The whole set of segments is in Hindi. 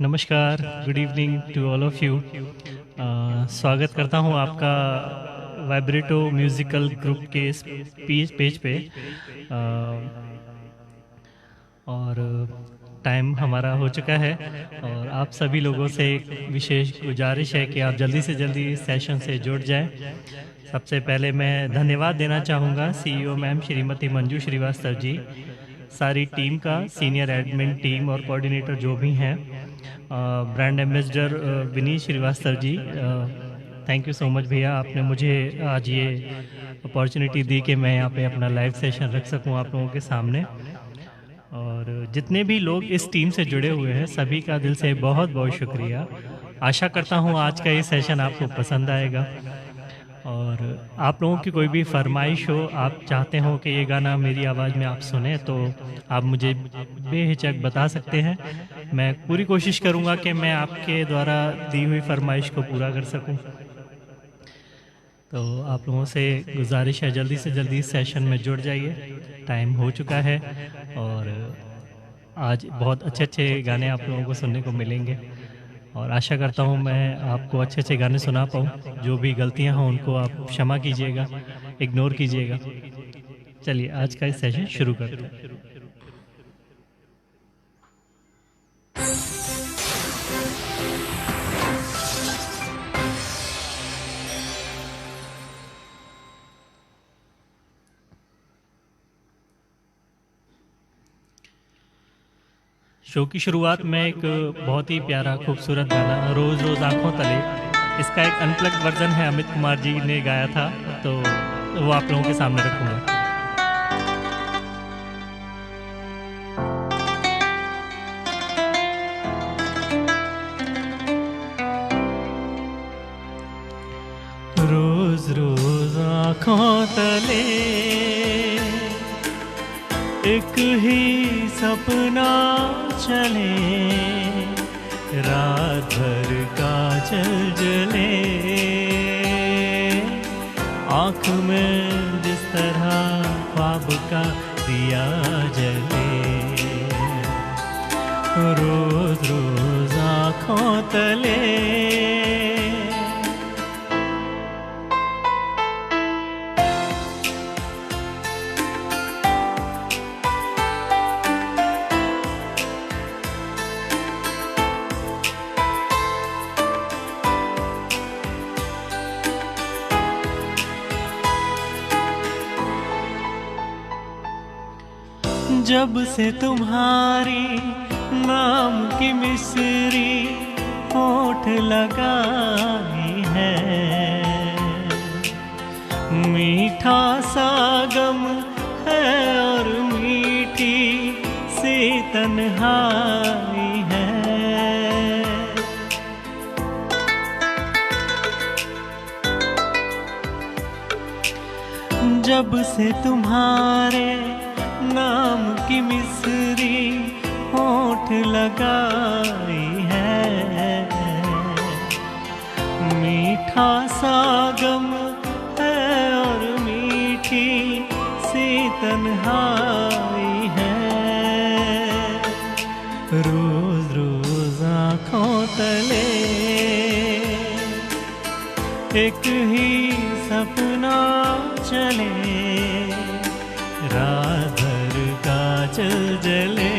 नमस्कार, good evening to all of you. स्वागत करता हूं आपका वाइब्रेटो म्यूज़िकल ग्रुप के इस पेज पे। और टाइम हमारा हो चुका है और आप सभी लोगों से एक विशेष गुजारिश है कि आप जल्दी से जल्दी इस सेशन से जुड़ जाएं। सबसे पहले मैं धन्यवाद देना चाहूँगा सीईओ मैम श्रीमती मंजू श्रीवास्तव जी, सारी टीम का, सीनियर एडमिन टीम और कोऑर्डिनेटर जो भी हैं, brand ambassador Vineet Srivastava ji, thank you so much भैया, आपने मुझे आज ये अपॉर्चुनिटी दी कि मैं यहाँ पे अपना लाइव सेशन रख सकूँ आप लोगों के सामने। और जितने भी लोग इस टीम से जुड़े हुए हैं सभी का दिल से बहुत बहुत शुक्रिया। आशा करता हूँ आज का ये सेशन आपको पसंद आएगा और आप लोगों की कोई भी फरमाइश हो, आप चाहते हो कि ये गाना मेरी आवाज़ में आप सुने, तो आप मुझे बेहिचक बता सकते हैं। मैं पूरी कोशिश करूँगा कि मैं आपके द्वारा दी हुई फरमाइश को पूरा कर सकूँ। तो आप लोगों से गुजारिश है जल्दी से जल्दी इस सेशन में जुड़ जाइए, टाइम हो चुका है और आज बहुत अच्छे अच्छे गाने आप लोगों को सुनने को मिलेंगे और आशा करता हूँ मैं आपको अच्छे अच्छे गाने सुना पाऊँ। जो भी गलतियाँ हों उनको आप क्षमा कीजिएगा, इग्नोर कीजिएगा। चलिए आज का इस सेशन शुरू करते हैं। शो की शुरुआत में एक बहुत ही प्यारा खूबसूरत गाना रोज़ रोज़ आँखों तले, इसका एक अनप्लग्ड वर्जन है, अमित कुमार जी ने गाया था, तो वो आप लोगों के सामने रखूँगा। रोज़ रोज़ आँखों तले एक ही सपना चले, रात भर का चल जले, आँख में जिस तरह ख्वाब का दिया जले। रोज रोज आँखों तले जब से तुम्हारी नाम की मिसरी होठ लगाई है, मीठा सा गम है और मीठी सी तन्हाई है। जब से तुम्हारे नाम की मिसरी होठ लगाई है, मीठा सा गम है और मीठी सी तन्हाई है। रोज रोज आँखों तले एक ही सपना चले, रात चल जले,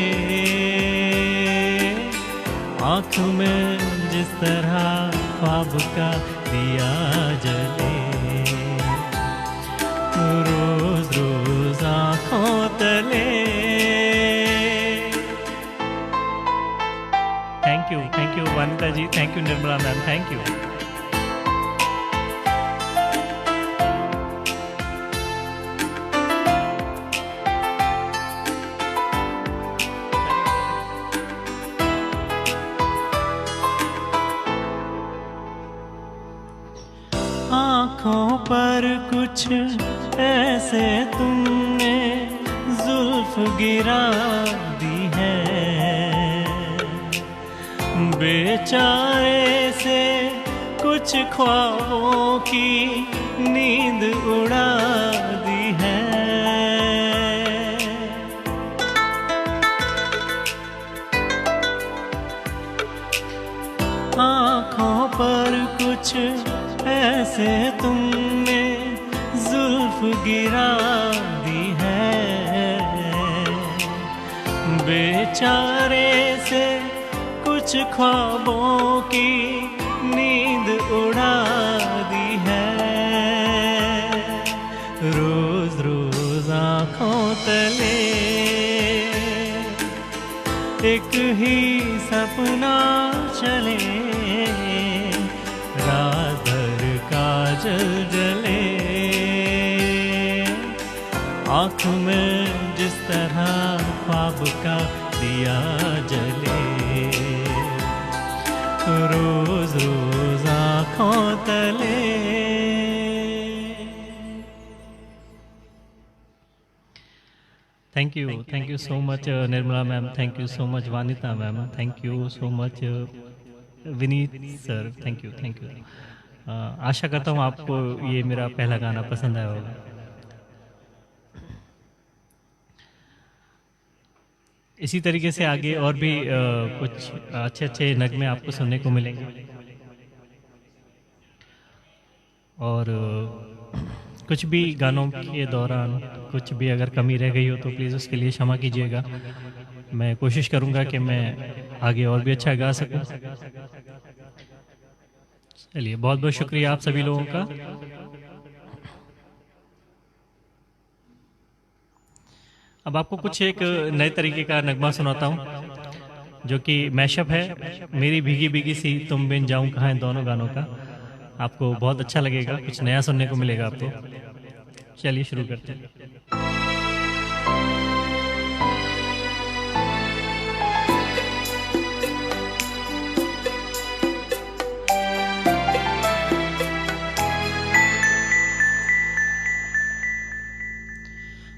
आँख में जिस तरह ख्वाब का दिया जले। रोज रोज आँखों तले। Thank you Vanita ji, thank you Nirmala ma'am, thank you. आँखों पर कुछ ऐसे तुमने जुल्फ गिरा दी है, बेचारे से कुछ ख्वाबों की नींद उड़ा दी है। कैसे तुमने जुल्फ गिरा दी है, बेचारे से कुछ ख्वाबों की नींद उड़ा दी है। रोज रोज आँखों तले एक ही सपना चले, रात भर काजल जले, आँख में जिस तरह ख्वाब का दिया जले। रोज रोज आँखों तले। Thank you so much Nirmala ma'am, thank you so much Vanita ma'am, thank you so much Vineet sir, thank you। आशा करता हूँ आपको ये मेरा पहला गाना पसंद आया होगा। इसी तरीके से आगे और भी कुछ अच्छे अच्छे नगमे आपको सुनने को मिलेंगे, और कुछ भी गानों के दौरान कुछ भी अगर कमी रह गई हो तो प्लीज़ उसके लिए क्षमा कीजिएगा। मैं कोशिश करूंगा कि मैं आगे और भी अच्छा गा सकूं। चलिए, बहुत बहुत शुक्रिया आप सभी लोगों का। अब आपको कुछ एक नए तरीके का नगमा सुनाता हूं जो कि मैशअप है मेरी भीगी भीगी सी तुम बिन जाऊं कहाँ, इन दोनों गानों का। आपको बहुत अच्छा लगेगा, कुछ नया सुनने को मिलेगा आपको। चलिए शुरू करते हैं।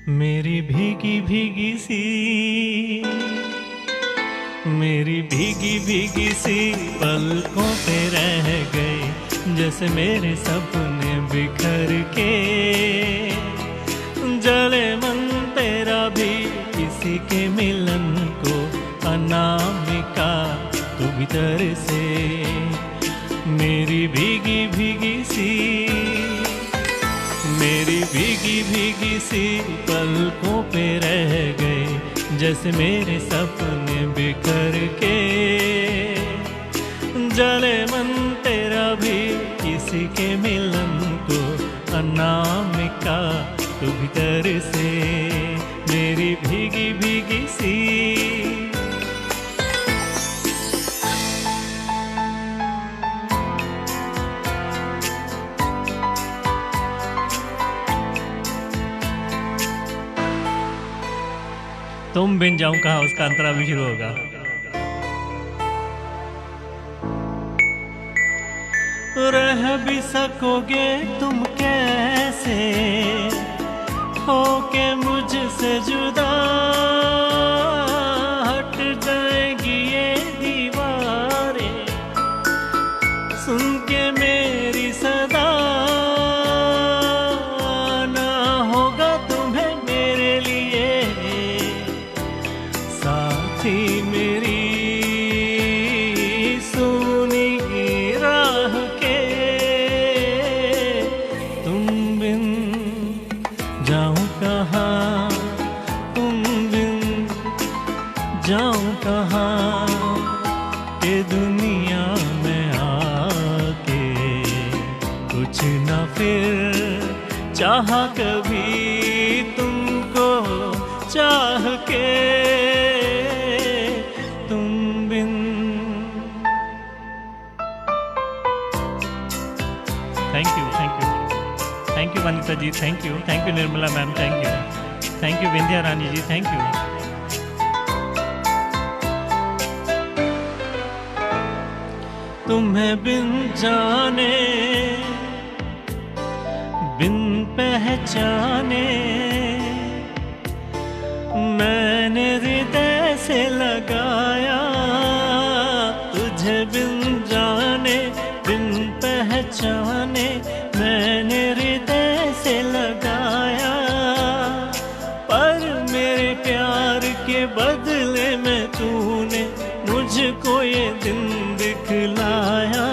मेरी भीगी भीगी सी, मेरी भीगी भीगी सी पलकों पे रह गए, जैसे मेरे सपने बिखर के। जले मन तेरा भी किसी के मिलन को, अनामिका तू भीतर से। मेरी भीगी भीगी सी, मेरी भीगी भीगी सी पलकों पे रह गए, जैसे मेरे सपने बिखर के। जले मन तेरा भी किसी के मिलन को, अनामिका तू भीतर से। मेरी भीगी भीगी सी। तुम बिन जाऊं कहाँ, उसका अंतरा भी शुरू होगा। रह भी सकोगे तुम कैसे, होके मुझसे जुदा। हट जाएगी ये दीवारें सुन के मेरी सदा। ना होगा तुम्हें मेरे लिए साथी मेरी सुनी राह के। तुम बिन जाऊं कहाँ, तुम बिन जाऊं कहाँ, ये दुनिया में आके कुछ ना फिर चाहा कभी तुमको चाह के। Thank you Vanita ji, thank you Nirmala ma'am, thank you Vindhya Rani ji, thank you. तुम्हें बिन जाने बिन पहचाने मैंने हृदय से लगाया। तुझे बिन जाने बिन पहचाने मैंने हृदय से लगाया। पर मेरे प्यार के बदले में तूने मुझको ये दिन दिखलाया।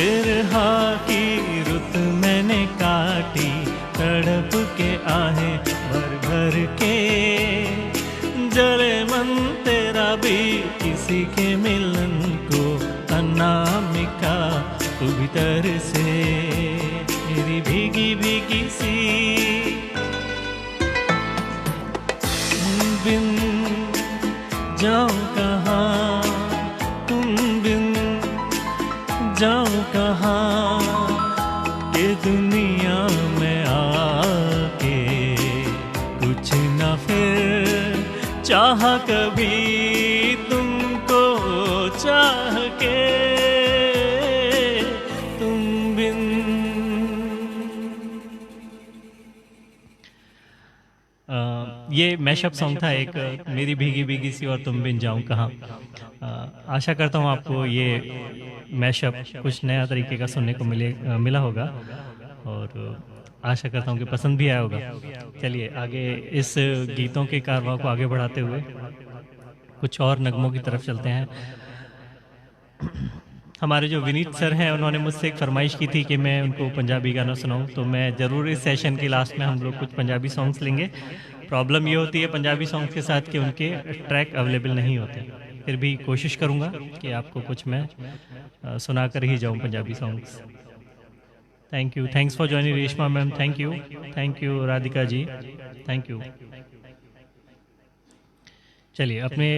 बिरहा की रुत मैंने काटी, तड़प के आहें भर भर के, जले मन तेरा भी किसी के मिलन को, अनामिका तू भीतर से मेरी भीगी भीगी सी। बिन जाऊं कहाँ, तुम बिन जाऊं कहाँ, के दुनिया में आके कुछ ना फिर चाहा कभी तुमको चाह के, तुम बिन। ये मैशअप सॉन्ग था एक, मेरी भीगी भीगी सी और तुम बिन जाऊं कहाँ। आशा करता हूँ आपको ये मैशअप कुछ नया तरीके का सुनने को मिला होगा, और आशा करता हूँ कि पसंद भी आया होगा। चलिए आगे इस गीतों के कारवां को आगे बढ़ाते हुए कुछ और नगमों की तरफ चलते हैं। हमारे जो विनीत सर हैं, उन्होंने मुझसे एक फरमाइश की थी कि मैं उनको पंजाबी गाना सुनाऊं, तो मैं ज़रूर इस सेशन के लास्ट में हम लोग कुछ पंजाबी सॉन्ग्स लेंगे। प्रॉब्लम ये होती है पंजाबी सॉन्ग्स के साथ कि उनके ट्रैक अवेलेबल नहीं होते, फिर भी कोशिश करूंगा कि आपको कुछ मैं सुना कर ही जाऊं Punjabi songs. Thank you, thanks for joining Reshma ma'am, thank you Radhika ji, thank you. चलिए अपने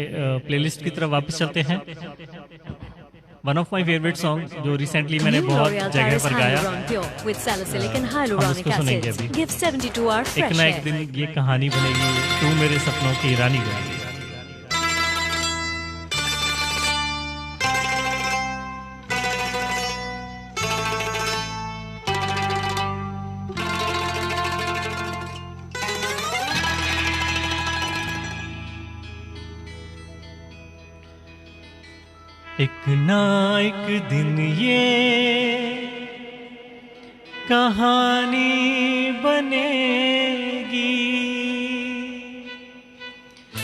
प्लेलिस्ट की तरफ वापस चलते हैं। One of my favourite song जो रिसेंटली मैंने बहुत जगह पर गाया, हम उसको सुनेंगे अभी। एक ना एक दिन ये कहानी बनेगी, तू मेरे सपनों की रानी बनेगी। एक ना एक दिन ये कहानी बनेगी,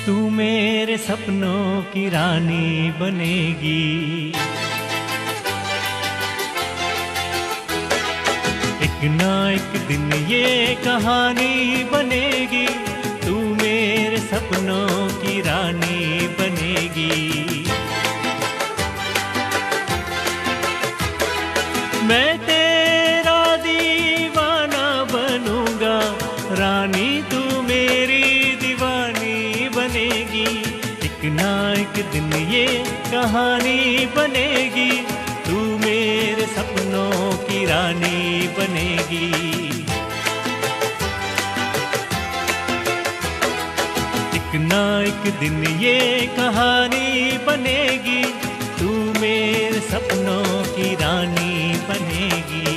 तू मेरे सपनों की रानी बनेगी। एक ना एक दिन ये कहानी बनेगी, तू मेरे सपनों की रानी बनेगी। मैं तेरा दीवाना बनूंगा, रानी तू मेरी दीवानी बनेगी। एक ना एक दिन ये कहानी बनेगी, तू मेरे सपनों की रानी बनेगी। एक ना एक दिन ये कहानी बनेगी, तू मेरे सपनों की रानी बनेगी।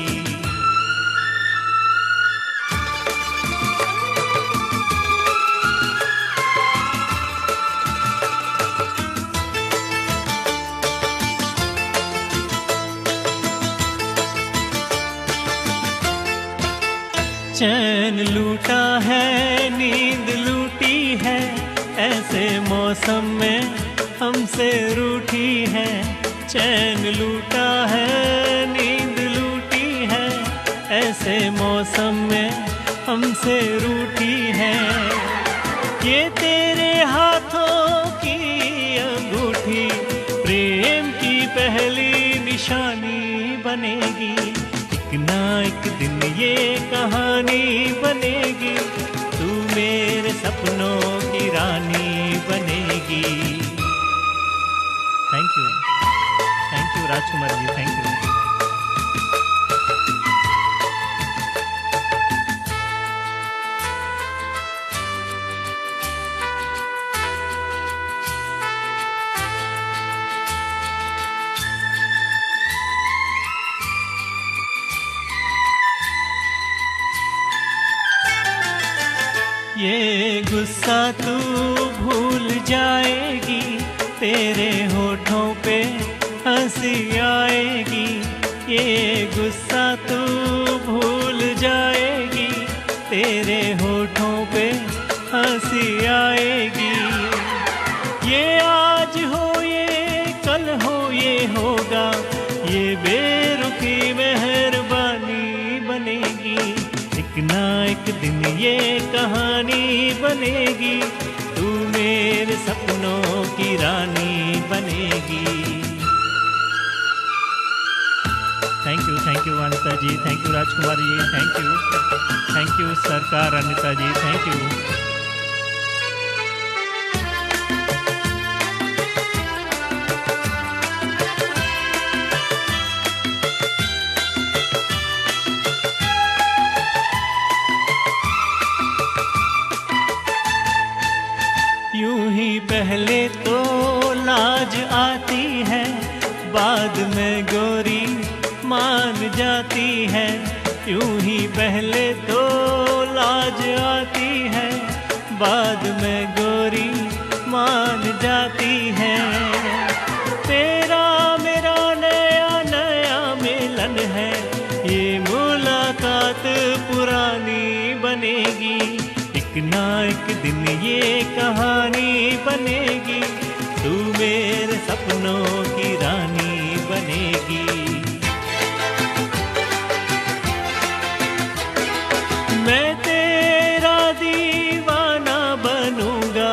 चैन लूटा है, नींद लूटी है, ऐसे मौसम में हमसे रूठी है। चैन लूटा है, नींद लूटी है, ऐसे मौसम में हमसे रूठी है। ये तेरे हाथों की अंगूठी प्रेम की पहली निशानी बनेगी। एक ना एक दिन ये कहानी बनेगी, तू मेरे सपनों की रानी बनेगी। Thank you Rajkumar ji, thank you. ये गुस्सा तू भूल जाएगी, तेरे होठों पे हंसी आएगी। ये गुस्सा तू भूल जाएगी, तेरे होठों पे हंसी आएगी। ये आज हो ये कल हो ये होगा, ये बेरुखी एक ना एक दिन ये कहानी बनेगी, तू मेरे सपनों की रानी बनेगी। Thank you Anita ji, thank you Rajkumari ji, thank you Sarkar Anita ji, thank you. यूं ही पहले तो लाज आती है, बाद में गोरी मान जाती है। यूं ही पहले तो लाज आती है, बाद में गोरी मान जाती है। तेरा मेरा नया नया मिलन है, ये मुलाकात पुरानी बनेगी। एक ना एक दिन ये कहानी बनेगी, तू मेरे सपनों की रानी बनेगी। मैं तेरा दीवाना बनूंगा,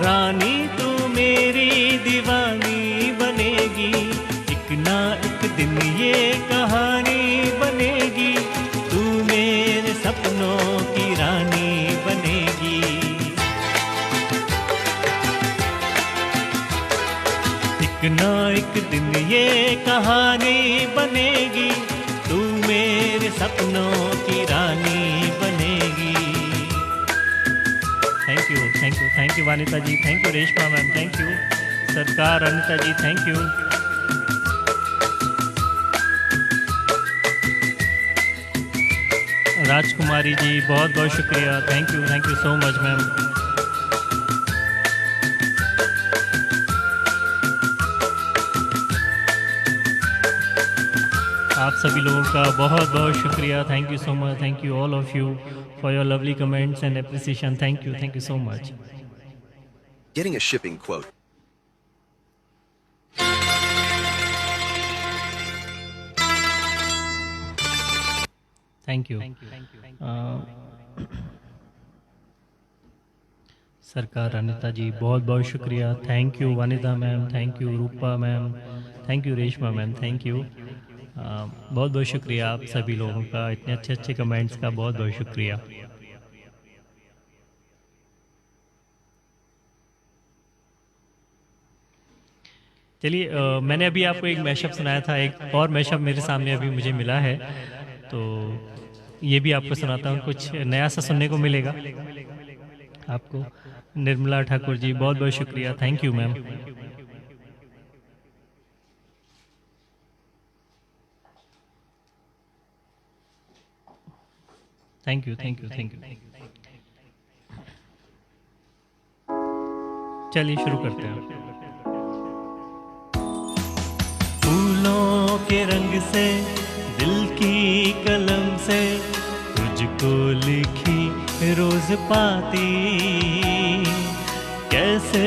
रानी तू मेरी दीवानी बनेगी। एक ना एक दिन ये कहानी बनेगी, तू मेरे सपनों की रानी बनेगी। एक ना एक दिन ये कहानी बनेगी, तू मेरे सपनों की रानी बनेगी। Thank you Vanita ji, thank you Reshma ma'am, thank you Sarkar Anita ji, thank you. Rajkumari ji बहुत बहुत शुक्रिया, thank you so much ma'am. आप सभी लोगों का बहुत बहुत शुक्रिया, thank you so much, thank you all of you for your lovely comments and appreciation, thank you so much. Getting a shipping quote. Thank you Sarkar Anita जी बहुत बहुत शुक्रिया, thank you Vanita ma'am, thank you Rupa ma'am, thank you Reshma ma'am, thank you बहुत बहुत शुक्रिया आप सभी लोगों का, इतने अच्छे कमेंट्स का बहुत बहुत शुक्रिया। चलिए मैंने अभी आपको एक मैशअप सुनाया था, एक और मैशअप मेरे सामने अभी मुझे मिला है, तो ये भी आपको सुनाता हूँ, कुछ नया सा सुनने को मिलेगा आपको। निर्मला ठाकुर जी बहुत बहुत शुक्रिया, thank you ma'am. Thank you. चलिए शुरू करते हैं। फूलों के रंग से, दिल की कलम से, तुझको लिखी रोज पाती, कैसे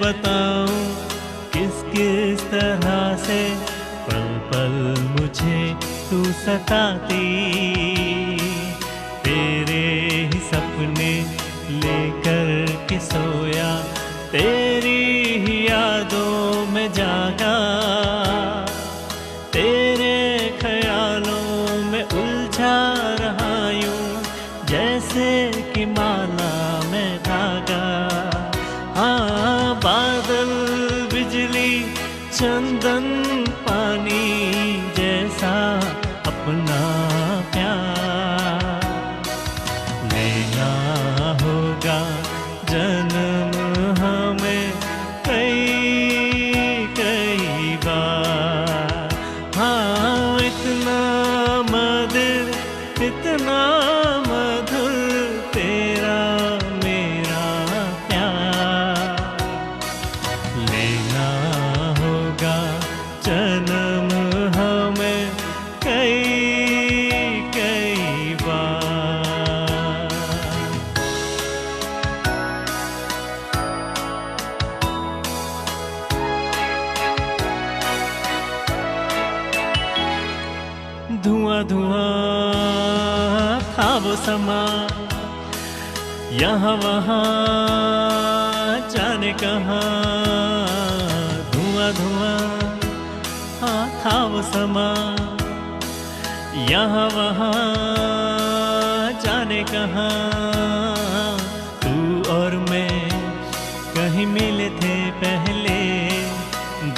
बताऊं किस किस तरह से, पल पल मुझे तू सताती। तेरे ही सपने लेकर के सोया, तेरी ही यादों में जागा, तेरे ख्यालों में उलझा रहा यूं, जैसे कि माला में धागा। हाँ बादल बिजली चंदन पानी जैसा अपना प्यार, लेना होगा जन्म हमें कई कई बार। हाँ इतना मधुर तेरा मेरा प्यार, लेना होगा वो समा, यहाँ वहाँ जाने कहाँ, धुआं धुआं हाँ था वो समा, यहाँ वहाँ जाने कहाँ, तू और मैं कहीं मिले थे पहले,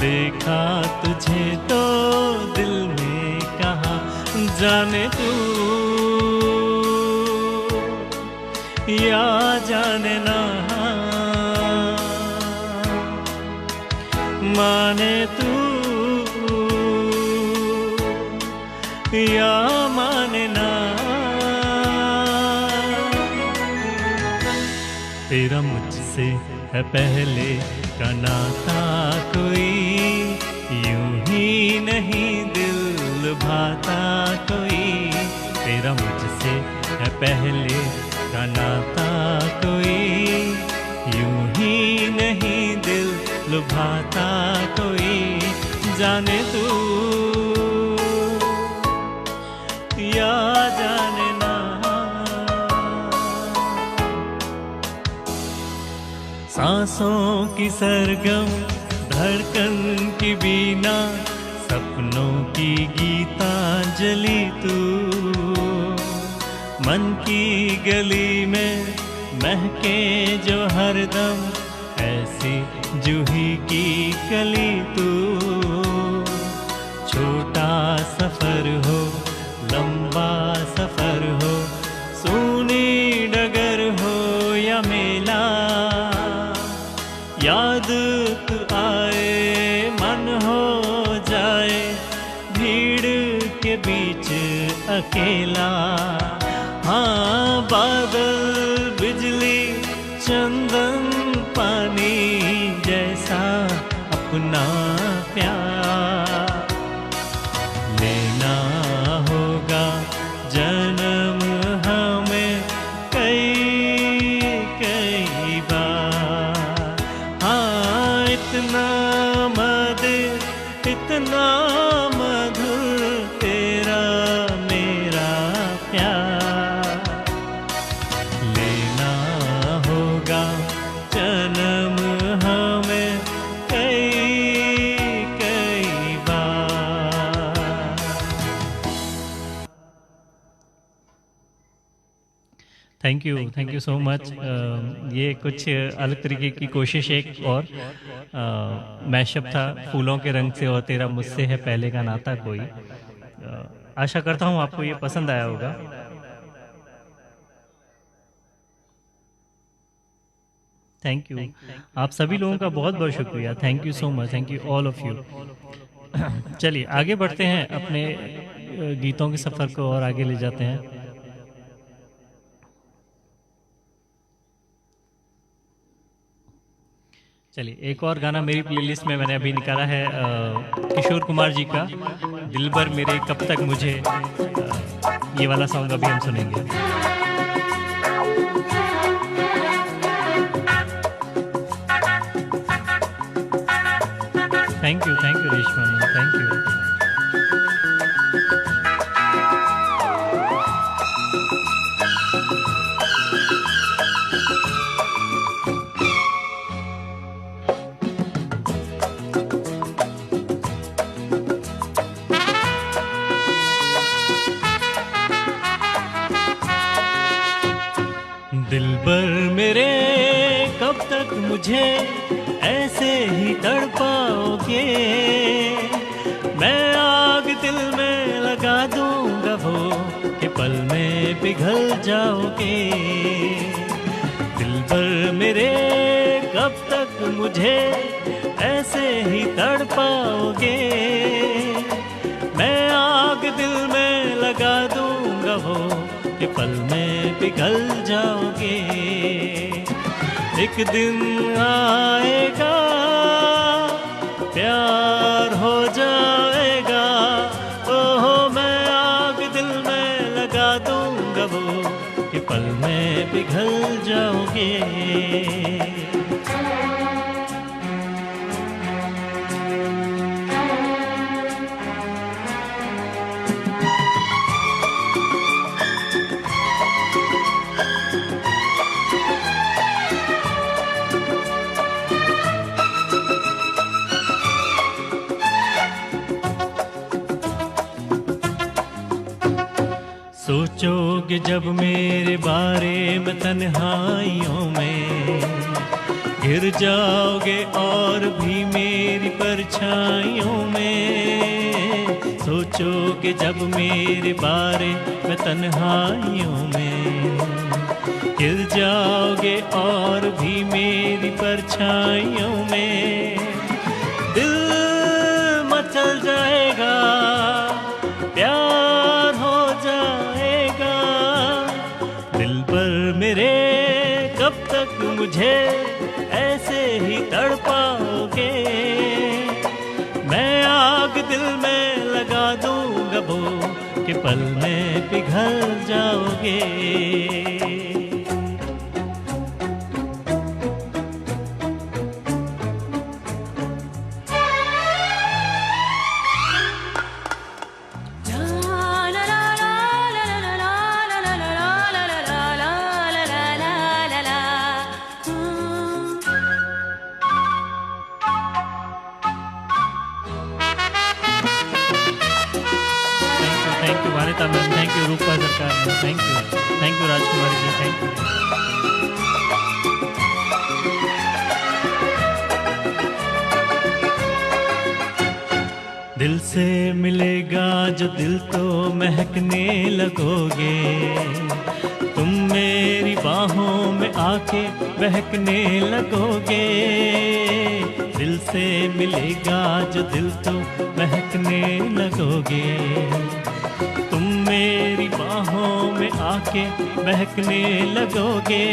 देखा तुझे तो दिल में कहा, जाने तू या जाने ना, माने तू या माने ना, तेरा मुझसे है पहले का नाता कोई, यूं ही नहीं दिल भाता कोई, तेरा मुझसे है पहले का नाता कोई, यूं ही नहीं दिल लुभाता कोई, जाने तू या जाने ना। सांसों की सरगम धड़कन की बीना, सपनों की गीतांजलि तू, मन की गली में महके जो हरदम, ऐसी जूही की कली तू, छोटा सफर हो लंबा सफर हो, सूनी डगर हो या मेला, याद तू आए मन हो जाए, भीड़ के बीच अकेला, हाँ बादल बिजली चंदन पानी जैसा अपना प्यार, लेना होगा जन्म हमें कई कई बार, हाँ इतना मधुर तेरा मेरा प्यार, लेना होगा जन्म हमें कई कई बार। Thank you so much. ये कुछ अलग तरीके की कोशिश एक और मैशअप था फूलों के रंग से और तेरा मुझसे है पहले का नाता कोई। आशा करता हूँ आपको ये पसंद आया होगा। थैंक यू, आप सभी लोगों का बहुत बहुत शुक्रिया। Thank you so much, thank you all of you. चलिए आगे बढ़ते हैं, अपने गीतों के सफ़र को और आगे ले जाते हैं। चलिए एक और गाना मेरी प्लेलिस्ट में मैंने अभी निकाला है किशोर कुमार जी का, दिलबर मेरे कब तक मुझे। ये वाला सॉन्ग अभी हम सुनेंगे। Thank you Reshma, thank you. दिलबर मेरे कब तक मुझे ऐसे ही तड़पाओगे, मैं आग दिल में लगा दूंगा वो कि पल में पिघल जाओगे। दिलबर मेरे कब तक मुझे ऐसे ही तड़पाओगे, मैं आग दिल में लगा दूंगा वो कि पल में पिघल जाओगे। एक दिन आएगा प्यार हो जाएगा, ओहो मैं आग दिल में लगा दूंगा वो कि पल में पिघल जाओगे। जब मेरे बारे में तन्हाइयों में गिर जाओगे और भी मेरी परछाइयों में। सोचोगे जब मेरे बारे में तन्हाइयों में गिर जाओगे और भी मेरी परछाइयों में। दिल मचल जाएगा, प्यार हो जाएगा। दिल पर मेरे कब तक मुझे ऐसे ही तड़पाओगे। मैं आग दिल में लगा दूंगा वो कि पल में पिघल जाओगे। Thank you Vanita ma'am, thank you Rupa Sarkar ma'am, thank you Rajkumari ji, thank you. दिल से मिलेगा जो दिल तो महकने लगोगे। तुम मेरी बाहों में आके बहकने लगोगे। दिल से मिलेगा जो दिल तो महकने लगोगे। तुम मेरी बाहों में आके बहकने लगोगे।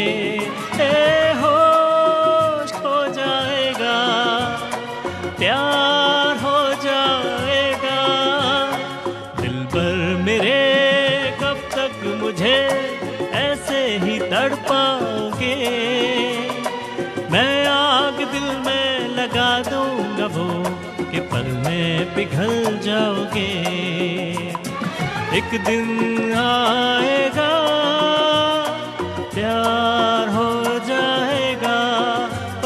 ए होश खो जाएगा, प्यार हो जाएगा। दिल पर मेरे कब तक मुझे ऐसे ही तड़पाओगे। मैं आग दिल में लगा दूंगा वो कि पल में पिघल जाओगे। एक दिन आएगा, प्यार हो जाएगा।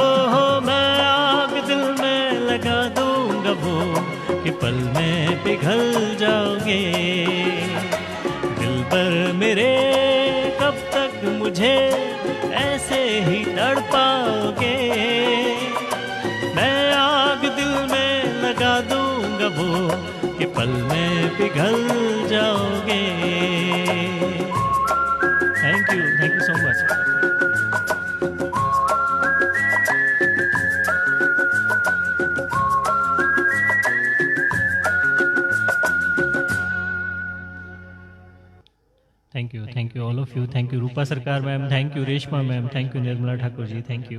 ओहो मैं आग दिल में लगा दूंगा वो कि पल में पिघल जाओगे। दिल पर मेरे कब तक मुझे ऐसे ही तड़पाओगे। मैं आग दिल में लगा दूंगा वो कि पल में पिघल जाओगे। Thank you so much. Thank you all of you. Thank you Rupa Sarkar ma'am, thank you Reshma ma'am, thank you Nirmala Thakur ji, thank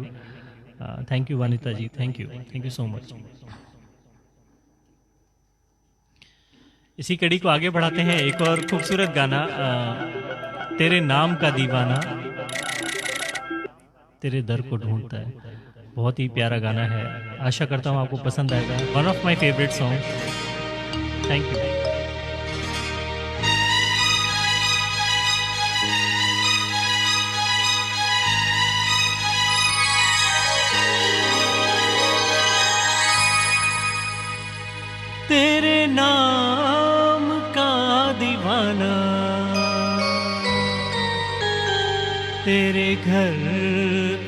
you Vanita ji, thank you so much. इसी कड़ी को आगे बढ़ाते हैं। एक और खूबसूरत गाना, तेरे नाम का दीवाना तेरे दर को ढूंढता है। बहुत ही प्यारा गाना है, आशा करता हूँ आपको पसंद आएगा। One of my favourite song. Thank you. तेरे नाम का दीवाना तेरे घर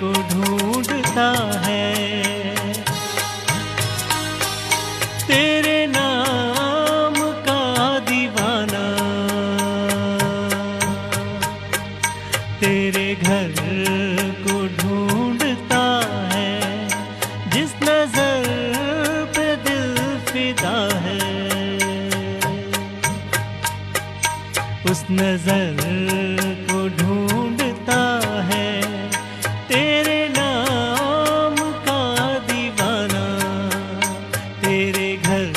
को ढूंढता है। तेरे नाम का दीवाना तेरे घर को ढूंढता है। जिस नजर पे दिल फिदा है उस नजर को ढूंढता है। तेरे नाम का दीवाना तेरे घर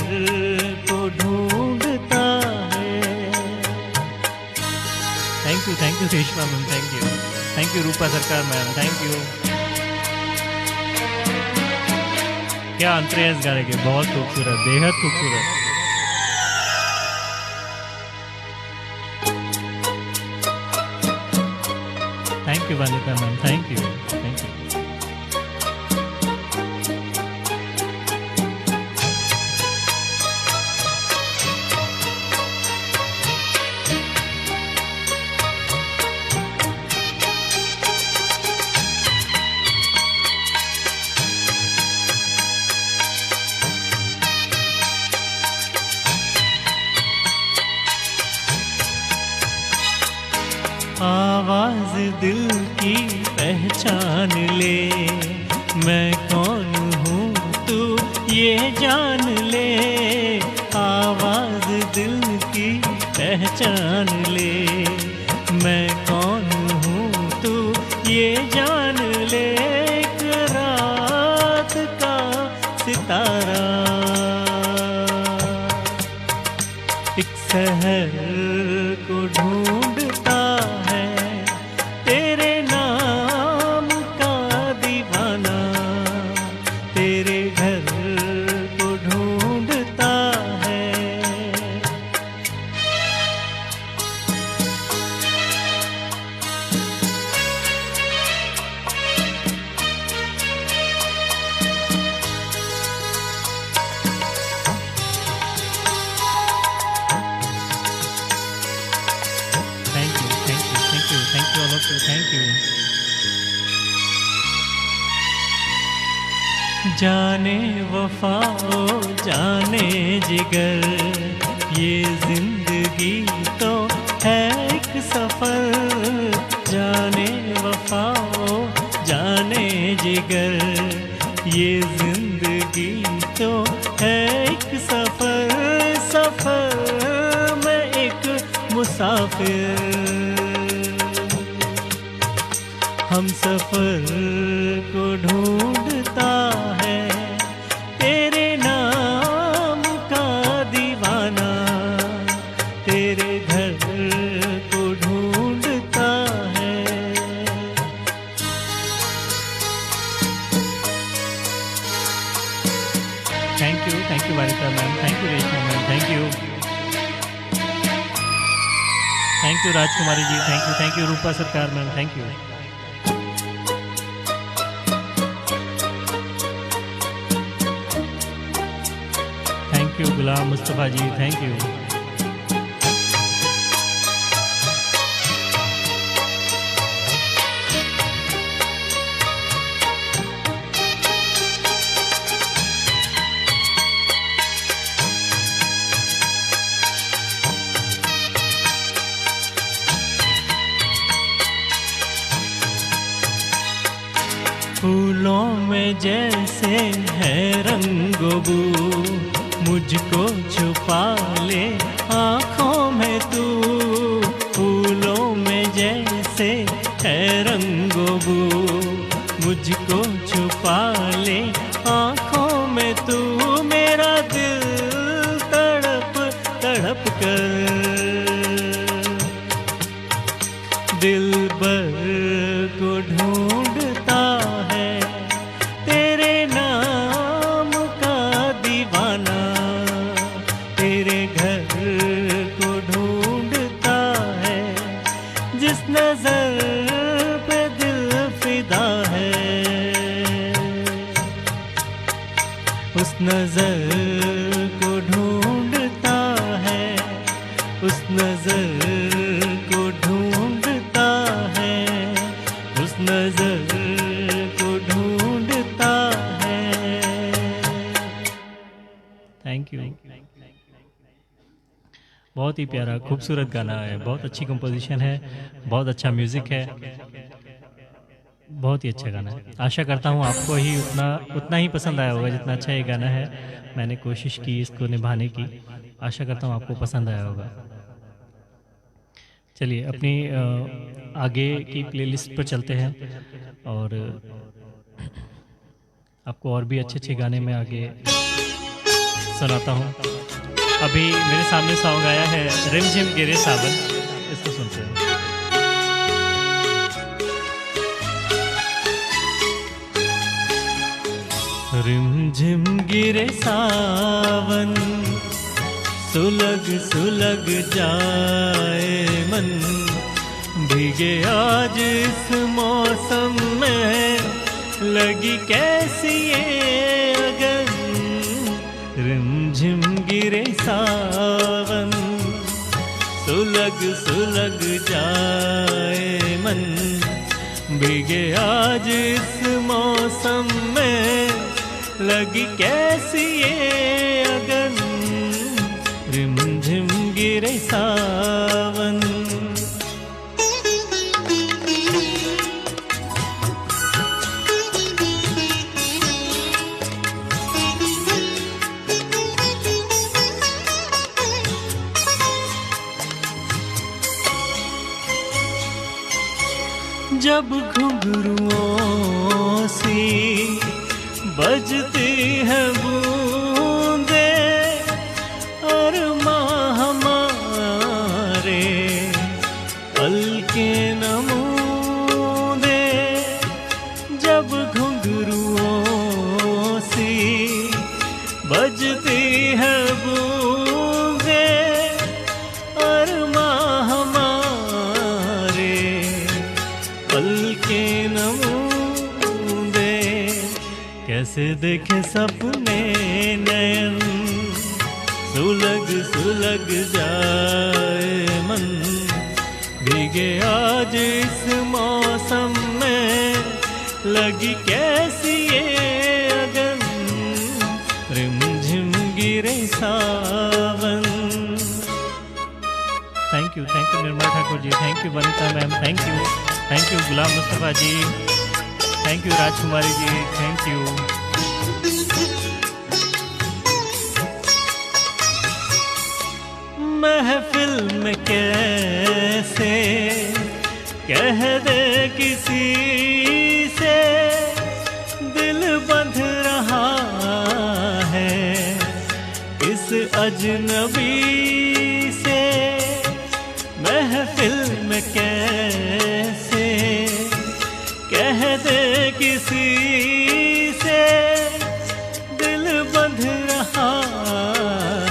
को ढूंढता है। Thank you Reshma ma'am, thank you Rupa Sarkar ma'am, thank you. क्या अंतरे हैं इस गाने के, बहुत खूबसूरत, बेहद खूबसूरत। Thank you Vanita ma'am, thank you. दिल की पहचान ले, मैं कौन हूँ तू ये जान ले, आवाज दिल की पहचान ले, मैं कौन हूँ तू ये जान ले, एक रात का सितारा एक शहर को ढूंढता है, तेरे नाम का दीवाना, तेरे घर को ढूंढता है। Thank you all of you, thank you. जाने वफाओ जाने जिगर, ये जिंदगी तो है एक सफर, जाने वफाओ जाने जिगर, ये जिंदगी तो है एक सफर, सफर में एक मुसाफिर, हम सफर को ढूंढता है, तेरे नाम का दीवाना, तेरे घर को ढूंढता है। Thank you Varika ma'am, thank you Reshma ma'am, thank you Rajkumari ji, thank you Rupa Sarkar ma'am, thank you. Ghulam Mustafa ji, thank you. फूलों में जैसे है रंगोबू, मुझको छुपा ले आँखों में तू, फूलों में जैसे है रंगोबू, मुझको छुपा ले आँखों में तू, मेरा दिल तड़प तड़प कर दिलबर को ढूंढता है, तेरे नाम का दीवाना, तेरे घर को ढूंढता है, जिस नजर पे दिल फिदा है, उस नजर को ढूंढता है, उस नजर को ढूंढता है, उस नजर को ढूंढता है। Thank you. बहुत ही प्यारा खूबसूरत गाना है, बहुत अच्छी कंपोजिशन है, बहुत अच्छा म्यूजिक है, बहुत ही अच्छा गाना है। आशा करता हूँ आपको ही उतना ही पसंद आया होगा जितना अच्छा ये गाना है। मैंने कोशिश की इसको निभाने की, आशा करता हूँ आपको पसंद आया होगा। चलिए अपनी आगे की प्लेलिस्ट पर चलते हैं और आपको और भी अच्छे गाने में आगे सुनाता हूँ। अभी मेरे सामने सॉन्ग आया है रिमझिम गिरे सावन, इसको सुनते हैं। रिमझिम गिरे सावन, सुलग सुलग जाए मन, भीगे आज इस मौसम में, लगी कैसी ये अगन। रिमझिम गिरे सावन, सुलग सुलग जाए मन, भीगे आज इस मौसम में, लगी कैसी ये अगन। रिमझिम गिरे सावन। जब घुंघरुओं सी बजती है बूंदे और माँ हमारे पलके नमूदे, जब घुंघरुओं सी बजती है बूंदे और माँ हमारे पलके नमूदे, कैसे देखे सपने नयन सुलग सुलग जाए मन, भीगे आज इस मौसम में लगी कैसी ये अगन, रिमझिम गिरे सावन। Thank you Nirmala Thakur ji, thank you Vanita ma'am, thank you Ghulam Mustafa ji, thank you Rajkumari ji, thank you. महफिल में कैसे कह दे किसी से दिल बंध रहा है इस अजनबी से, महफिल में कैसे कह दे किसी से दिल बंध रहा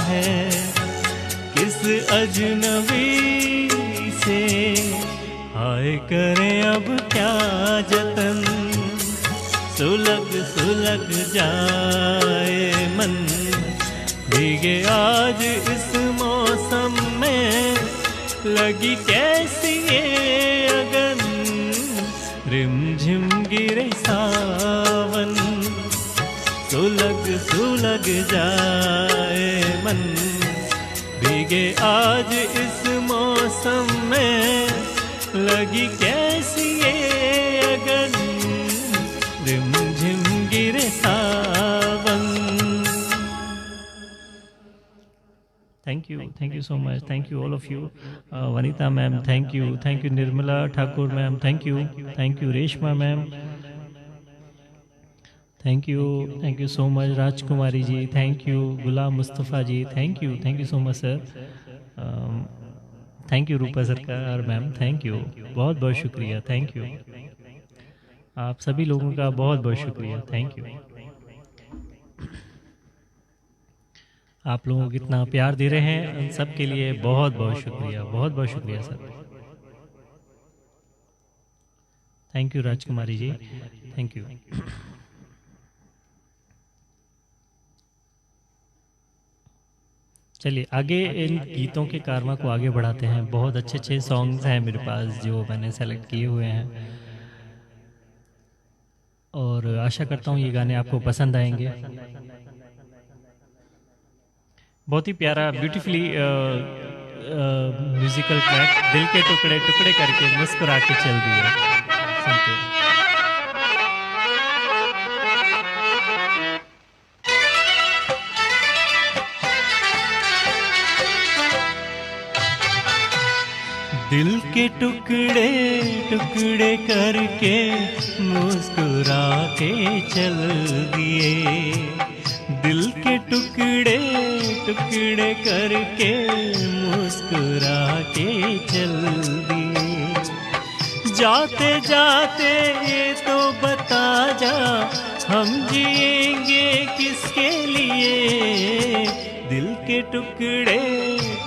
है किस अजनबी से, हाय करें अब क्या जतन सुलग सुलग जाए मन, भीगे आज इस मौसम में लगी कैसी ये अगन, रिमझिम गिरे सावन, सुलग सुलग जाए मन, भीगे आज इस मौसम में लगी कैसी ये अगन, रिमझिम गिरे सावन। Thank you so much. Thank you all of you. Vanita ma'am, thank you. Thank you Nirmala Thakur ma'am, thank you. Thank you Reshma ma'am. Thank you so much Rajkumari ji. Thank you Gulam Mustafa ji. Thank you so much sir. Thank you Rupa Sarkar ma'am. Thank you. बहुत बहुत शुक्रिया. Thank you. आप सभी लोगों का बहुत बहुत शुक्रिया. Thank you. आप लोगों को कितना प्यार दे रहे हैं उन सब के लिए बहुत बहुत शुक्रिया sir. Thank you Rajkumari ji, thank you. चलिए आगे इन गीतों के कारवा को आगे बढ़ाते हैं। बहुत अच्छे सॉन्ग्स हैं मेरे पास जो मैंने सेलेक्ट किए हुए हैं और आशा करता हूँ ये गाने आपको पसंद आएंगे। बहुत ही प्यारा ब्यूटीफुली म्यूजिकल ट्रैक, दिल के टुकड़े टुकड़े करके मुस्कुरा के चल दिए। सुनते हैं। दिल के टुकड़े टुकड़े करके मुस्कुरा के चल दिए, दिल के टुकड़े टुकड़े करके मुस्कुरा के चल दिए। जाते जाते ये तो बता जा हम जिएंगे किसके लिए, दिल के टुकड़े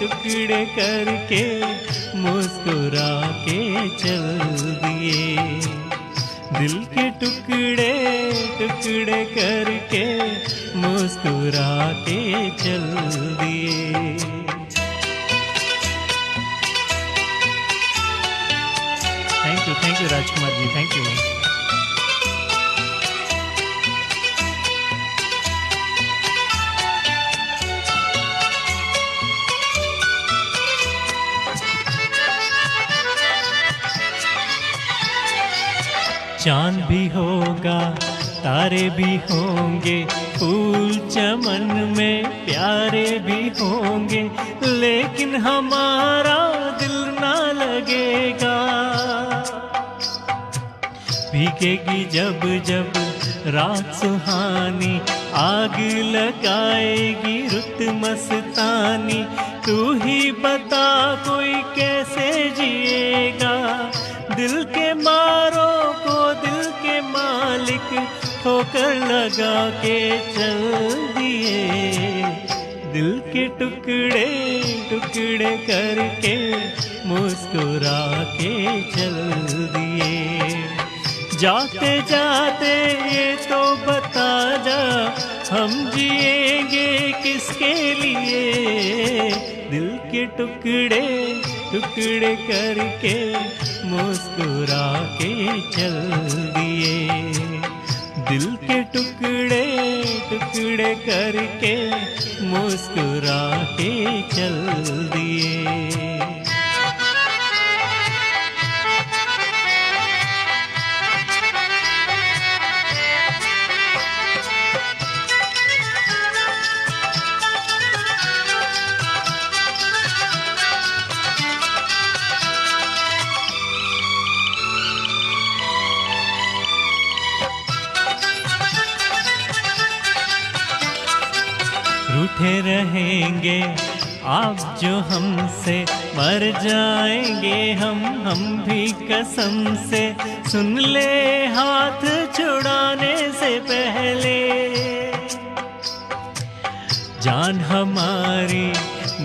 टुकड़े करके मुस्कुरा के चल दिए, दिल के टुकड़े टुकड़े करके मुस्कुरा के चल दिए। Thank you Rajkumar ji, thank you. चांद भी होगा तारे भी होंगे, फूल चमन में प्यारे भी होंगे, लेकिन हमारा दिल ना लगेगा, भीगेगी जब जब रात सुहानी, आग लगाएगी रुत मस्तानी। तू ही बता कोई कैसे जिएगा, दिल के मारों को दिल के मालिक ठोकर लगा के चल दिए। दिल के टुकड़े टुकड़े करके मुस्कुरा के चल दिए। जाते जाते ये तो बता जा, हम जिएंगे किसके लिए। दिल के टुकड़े टुकड़े करके मुस्कुरा के चल दिए। दिल के टुकड़े टुकड़े करके मुस्कुरा के चल दिए। रूठे रहेंगे आप जो हमसे, मर जाएंगे हम भी कसम से। सुन ले हाथ छुड़ाने से पहले, जान हमारी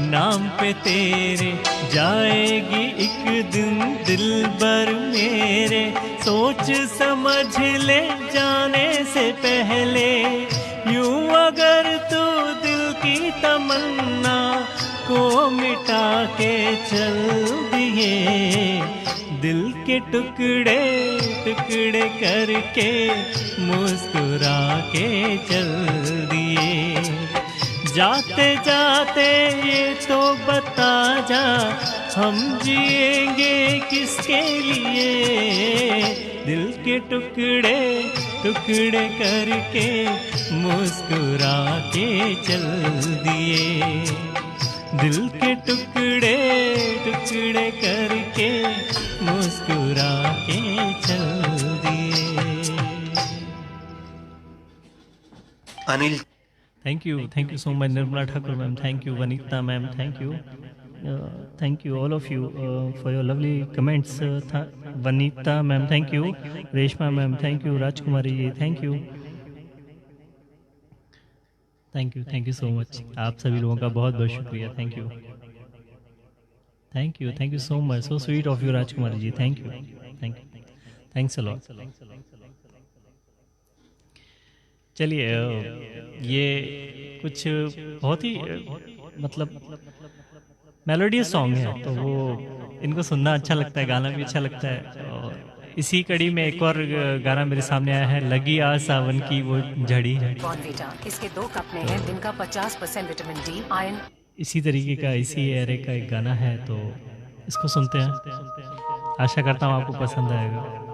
नाम पे तेरे जाएगी एक दिन दिलबर मेरे। सोच समझ ले जाने से पहले, यूं अगर तू दिल की तमन्ना को मिटा के चल दिए। दिल के टुकड़े टुकड़े करके मुस्कुरा के चल दिए। जाते जाते ये तो बता जा, हम जिएंगे किसके लिए। दिल के टुकड़े टुकड़े करके मुस्कुरा के चल दिए। दिल के टुकड़े टुकड़े करके मुस्कुरा के चल दिए। Anil. Thank you so much, Nirmala Thakur ma'am. Thank you, Vanita ma'am. Thank you all of you for your lovely comments. Vanita ma'am, thank you. Reshma ma'am, thank you. Rajkumari ji, thank you. Thank you so much. आप सभी लोगों का बहुत बहुत शुक्रिया. Thank you so much. So sweet of you, Rajkumari ji. Thank you. Thanks a lot. चलिए, ये कुछ बहुत ही मतलब मेलोडियस सॉन्ग है, तो वो इनको सुनना अच्छा लगता है, गाना भी अच्छा लगता है। और इसी कड़ी में एक और गाना मेरे सामने आया है, लगी आ सावन की वो झड़ी है। इसके 2 कप में है दिन का 50% विटामिन डी, आयरन। इसी तरीके का, इसी एरे का एक गाना है, तो इसको सुनते हैं। आशा करता हूँ आपको पसंद आएगा।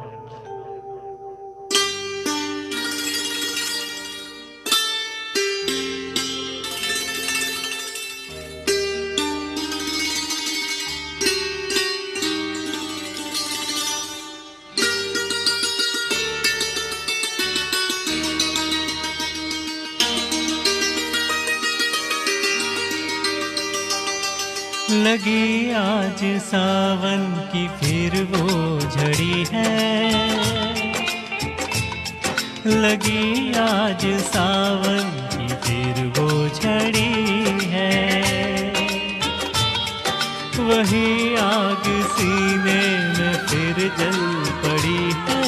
लगी आज सावन की फिर वो झड़ी है, लगी आज सावन की फिर वो झड़ी है। वही आग सीने में फिर जल पड़ी है,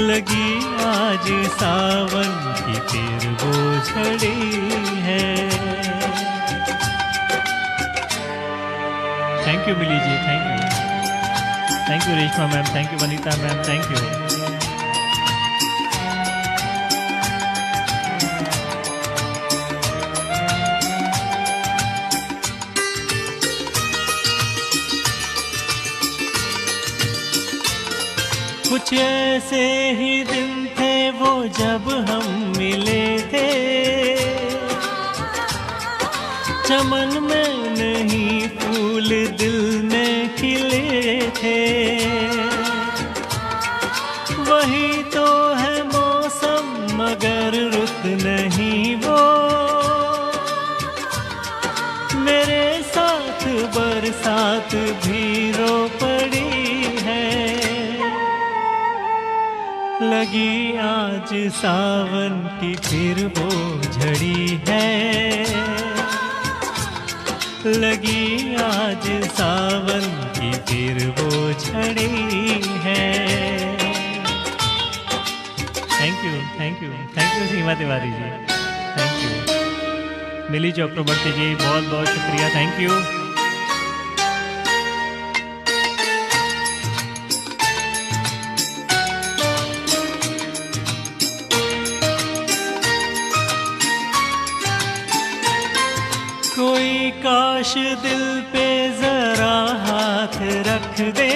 लगी आज सावन की फिर वो झड़ी है। Thank you Mili ji, thank you Reshma ma'am, thank you Vanita ma'am, thank you. कुछ ऐसे ही दिन थे वो जब हम मिले थे, चमन में नहीं फूल दिल में खिले थे। वही तो है मौसम मगर रुत नहीं वो, मेरे साथ बरसात भी रो पड़ी है। लगी आज सावन की फिर वो झड़ी है, लगी आज सावन की फिर वो झड़ी है। Thank you Seema Tiwari ji, thank you. Mili Chakraborty ji बहुत बहुत शुक्रिया, थैंक यू। कोई काश दिल पे जरा हाथ रख दे,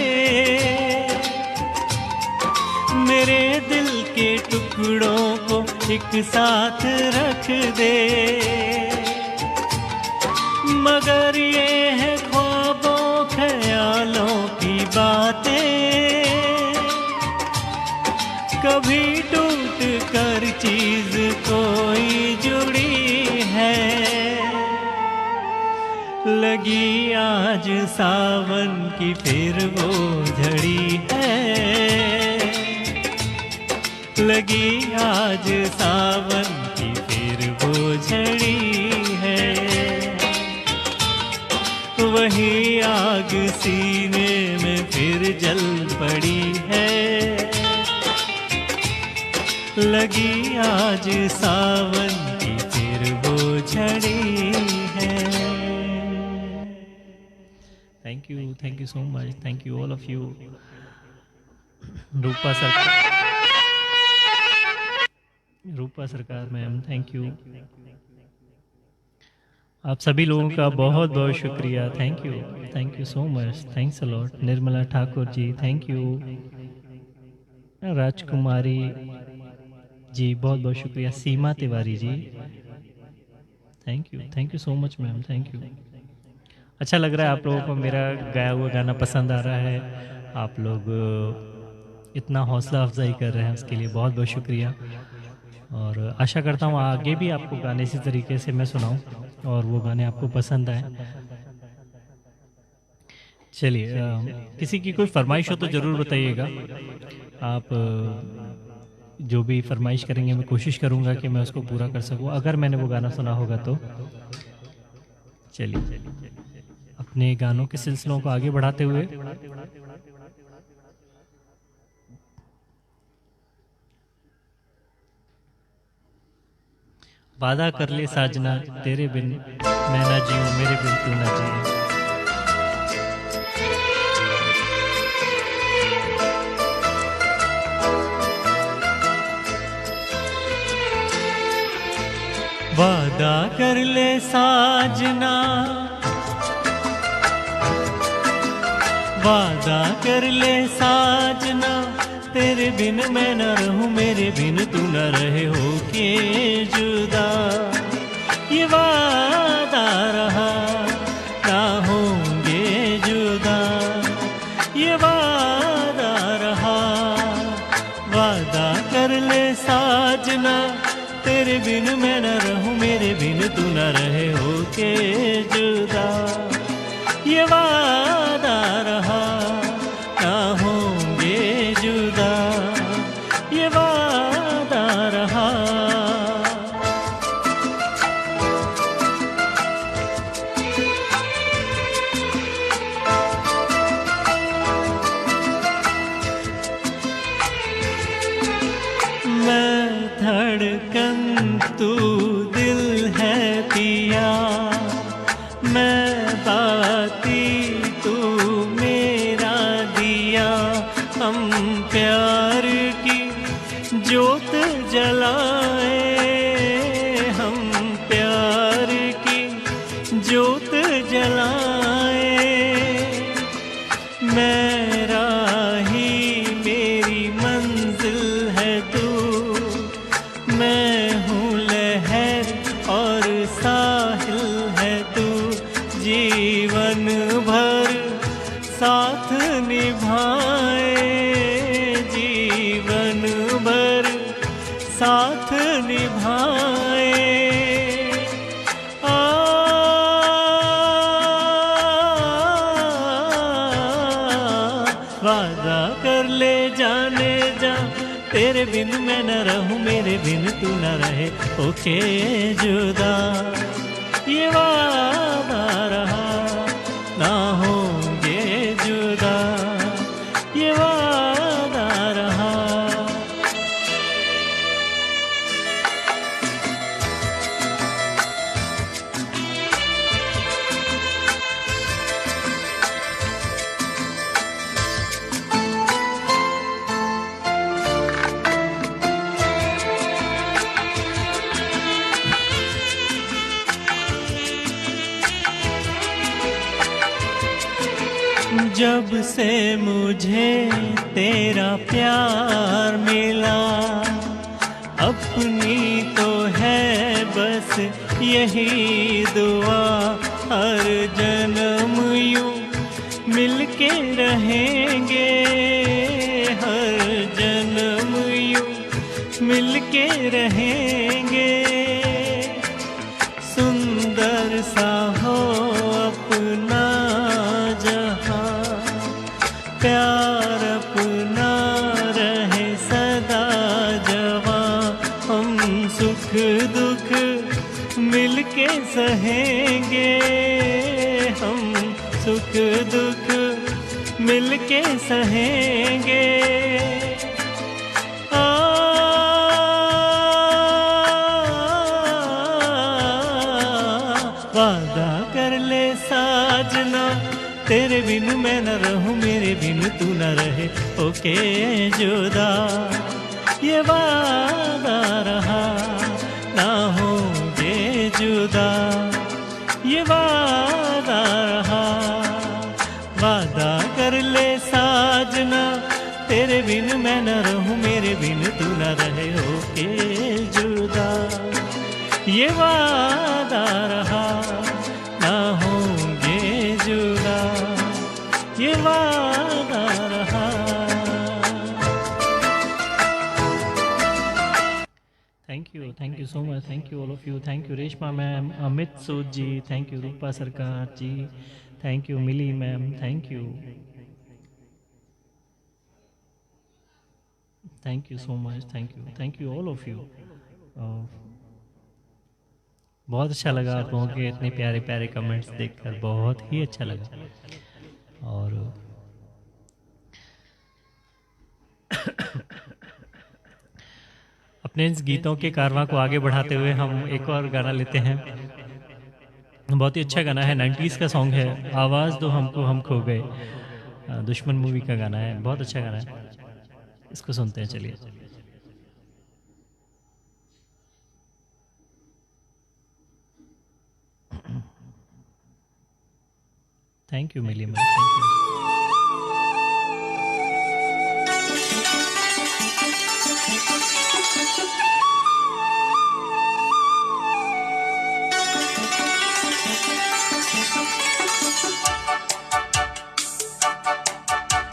मेरे दिल के टुकड़ों को एक साथ रख दे। मगर ये है ख्वाबों ख्यालों की बातें, कभी टूट कर चीज कोई जुड़ी है। लगी आज सावन की फिर वो झड़ी है, लगी आज सावन की फिर वो झड़ी है। वही आग सीने में फिर जल पड़ी है, लगी आज सावन की फिर वो झड़ी है। Thank you so much, thank you all of you. Rupa Sarkar ma'am, thank you. आप सभी लोगों का बहुत बहुत शुक्रिया, thank you so much, thanks a lot. Nirmala Thakur ji, thank you. Rajkumari ji बहुत बहुत शुक्रिया। Seema Tiwari ji, thank you so much ma'am, thank you. अच्छा लग रहा है आप लोगों को मेरा गाया हुआ गाना पसंद आ रहा है, आप लोग इतना हौसला अफजाई कर रहे हैं, उसके लिए बहुत बहुत शुक्रिया। और आशा करता हूँ आगे भी आपको गाने इसी तरीके से मैं सुनाऊं और वो गाने आपको पसंद आए। चलिए, किसी की कोई फरमाइश हो तो ज़रूर बताइएगा। आप जो भी फरमाइश करेंगे मैं कोशिश करूँगा कि मैं उसको पूरा कर सकूँ, अगर मैंने वो गाना सुना होगा तो। चलिए, अपने गानों के सिलसिलों को आगे बढ़ाते हुए वादा कर ले साजना तेरे बिन मैं ना जीऊं, मेरे बिन तू ना जिए। वादा कर ले साजना, वादा कर ले साजना, तेरे बिन मैं न रहूं, मेरे बिन तू न रहे हो के जुदा। ये वादा रहा ना होंगे जुदा, ये वादा रहा। वादा कर ले साजना, तेरे बिन मैं न रहूं, मेरे बिन तू न रहे हो के जुदा। ये वादा रहा ना होंगे जुदा, ये वादा रहा। मैं धड़कन तू दिल है पिया, मैं बाती तू मेरा दिया। हम प्यार की ज्योत जलाए, हम प्यार की ज्योत जलाए। मेरा ही मेरी मंजिल है तू, मैं हूँ लहर और साहिल है तू। जीवन भर साथ निभाए, जीवन वादा कर ले जाने जा, तेरे बिन मैं न रहूं, मेरे बिन तू न रहे, ओके जुदा। ये वादा रहा, ना होंगे जुदा, ये वादा रहा। जब से मुझे तेरा प्यार मिला, अपनी तो है बस यही दुआ, हर जन्म यूं मिलके रहेंगे, हर जन्म यूं मिलके रहेंगे। सुंदर सा हो अपना जहां, प्यार अपना रहे सदा जवां, हम सुख दुख मिलके सहेंगे, हम सुख दुख मिलके सहेंगे। वादा कर ले साजना, तेरे बिन मैं न रहूं, मेरे बिन तू न रहे, ओके जुदा। ये वादा रहा, ना होंगे जुदा, ये वादा रहा। वादा कर ले साजना, तेरे बिन मैं न रहूं, मेरे बिन तू न रहे, ओके जुदा। ये वादा रहा, ना होंगे जुदा, ये वादा रहा। Thank you so much, thank you all of you, thank you Reshma ma'am, Amit Sood ji, thank you Rupa Sarkar ji, thank you Mili ma'am, thank you so much, thank you all of you. बहुत अच्छा लगा आप लोगों के इतने प्यारे प्यारे कमेंट्स देखकर, बहुत ही अच्छा लगा। और अपने इस गीतों के कारवां को आगे बढ़ाते हुए हम एक और गाना लेते हैं। बहुत ही अच्छा गाना है, 90s का सॉन्ग है, आवाज़ दो हमको हम खो गए, दुश्मन मूवी का गाना है, बहुत अच्छा गाना है, इसको सुनते हैं। चलिए। Thank you Mili ma'am, thank you.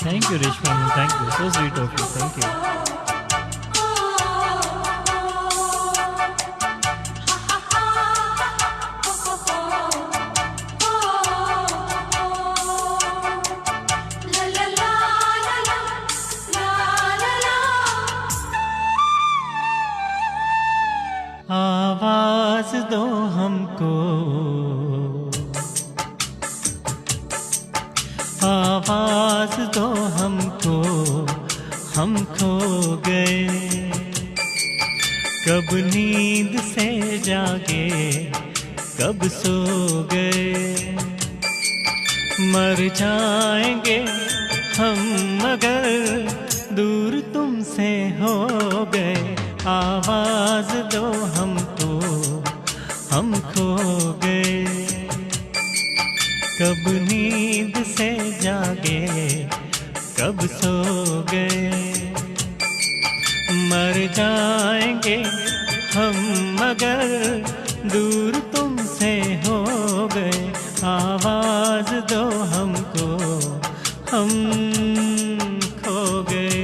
Thank you Reshma, thank you, so sweet of you, thank you. आवाज दो हमको, आवाज दो हमको, हम खो गए, कब नींद से जागे, कब सो गए, मर जाएंगे हम मगर दूर तुमसे हो गए। आवाज दो हमको, हम खो गए, कब नींद से जागे, कब सो गए, मर जाएंगे हम मगर दूर तुमसे हो गए। आवाज दो हमको, हम खो गए।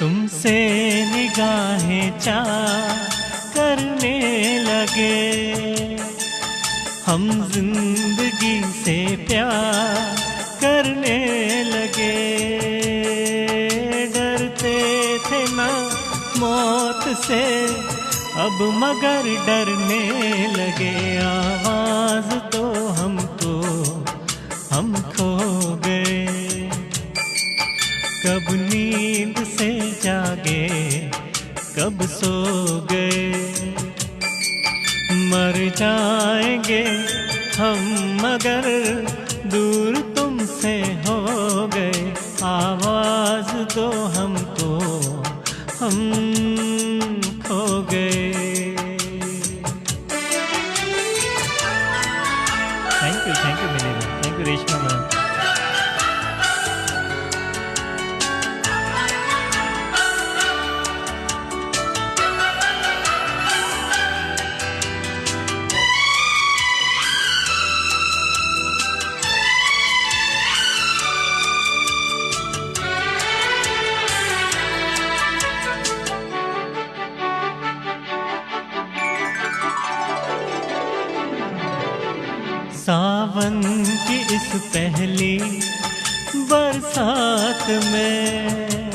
तुमसे निगाहें चाह करने लगे, हम जिंदगी से प्यार करने लगे। डरते थे ना मौत से, अब मगर डरने लगे। आवाज तो हम खो गए, कब नींद से जागे, कब सो गए। मर जाएंगे हम मगर दूर तुमसे हो गए। आवाज दो हमको, हम खो गए। थैंक यू मिलेगा, थैंक यू रेशमा मैम। सावन की इस पहली बरसात में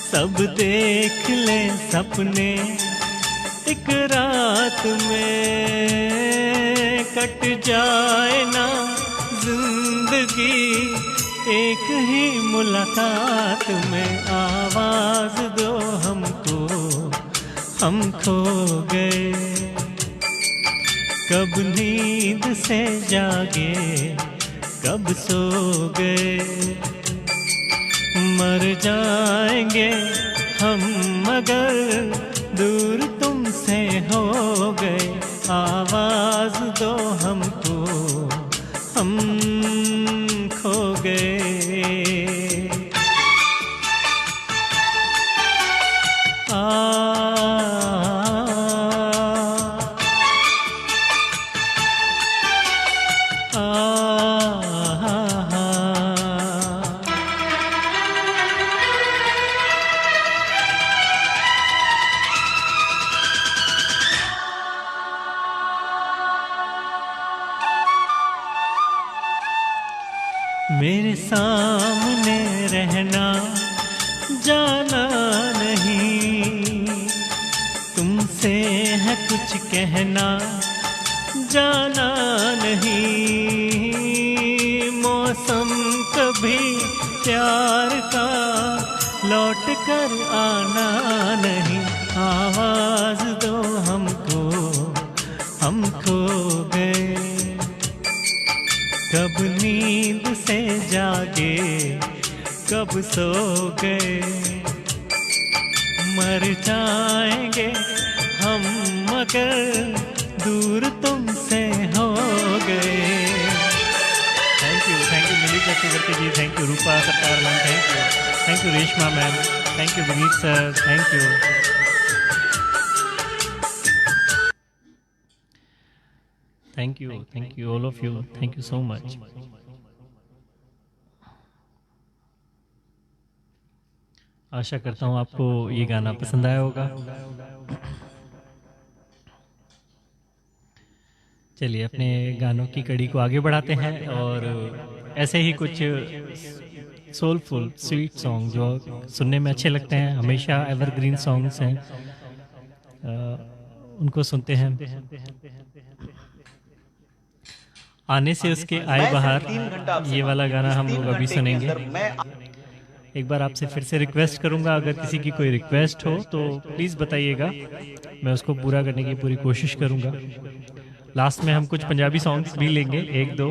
सब देख ले सपने एक रात में। कट जाए ना जिंदगी एक ही मुलाकात में। आवाज दो हमको, हम खो गए, कब नींद से जागे, कब सो गए। मर जाएंगे हम मगर दूर तुमसे हो गए। आवाज दो हमको, हम खो गए। मेरे सामने रहना, जाना नहीं, तुमसे है कुछ कहना, जाना नहीं। मौसम कभी प्यार का लौट कर आना नहीं। आवाज दो हमको, हम खो गए, कब नींद से जागे, कब सो गए। मर जाएंगे हम मगर दूर तुमसे हो गए। Thank you Mili Chakraborty ji, thank you Rupa Sarkar ma'am, thank you Reshma ma'am, thank you Vineet sir, thank you. Thank you all of you. Thank you so much. आशा करता हूँ आपको ये गाना पसंद आया होगा। चलिए अपने गानों की कड़ी को आगे बढ़ाते हैं और ऐसे ही कुछ सोलफुल स्वीट सॉन्ग जो सुनने में अच्छे लगते हैं, हमेशा एवरग्रीन सॉन्ग्स हैं, उनको सुनते हैं। आने से उसके आए बाहर, ये वाला गाना हम लोग अभी सुनेंगे। एक बार आपसे फिर से रिक्वेस्ट करूंगा, अगर किसी की कोई रिक्वेस्ट हो तो प्लीज़ बताइएगा, मैं उसको पूरा करने की पूरी कोशिश करूंगा। लास्ट में हम कुछ पंजाबी सॉन्ग्स भी लेंगे, एक दो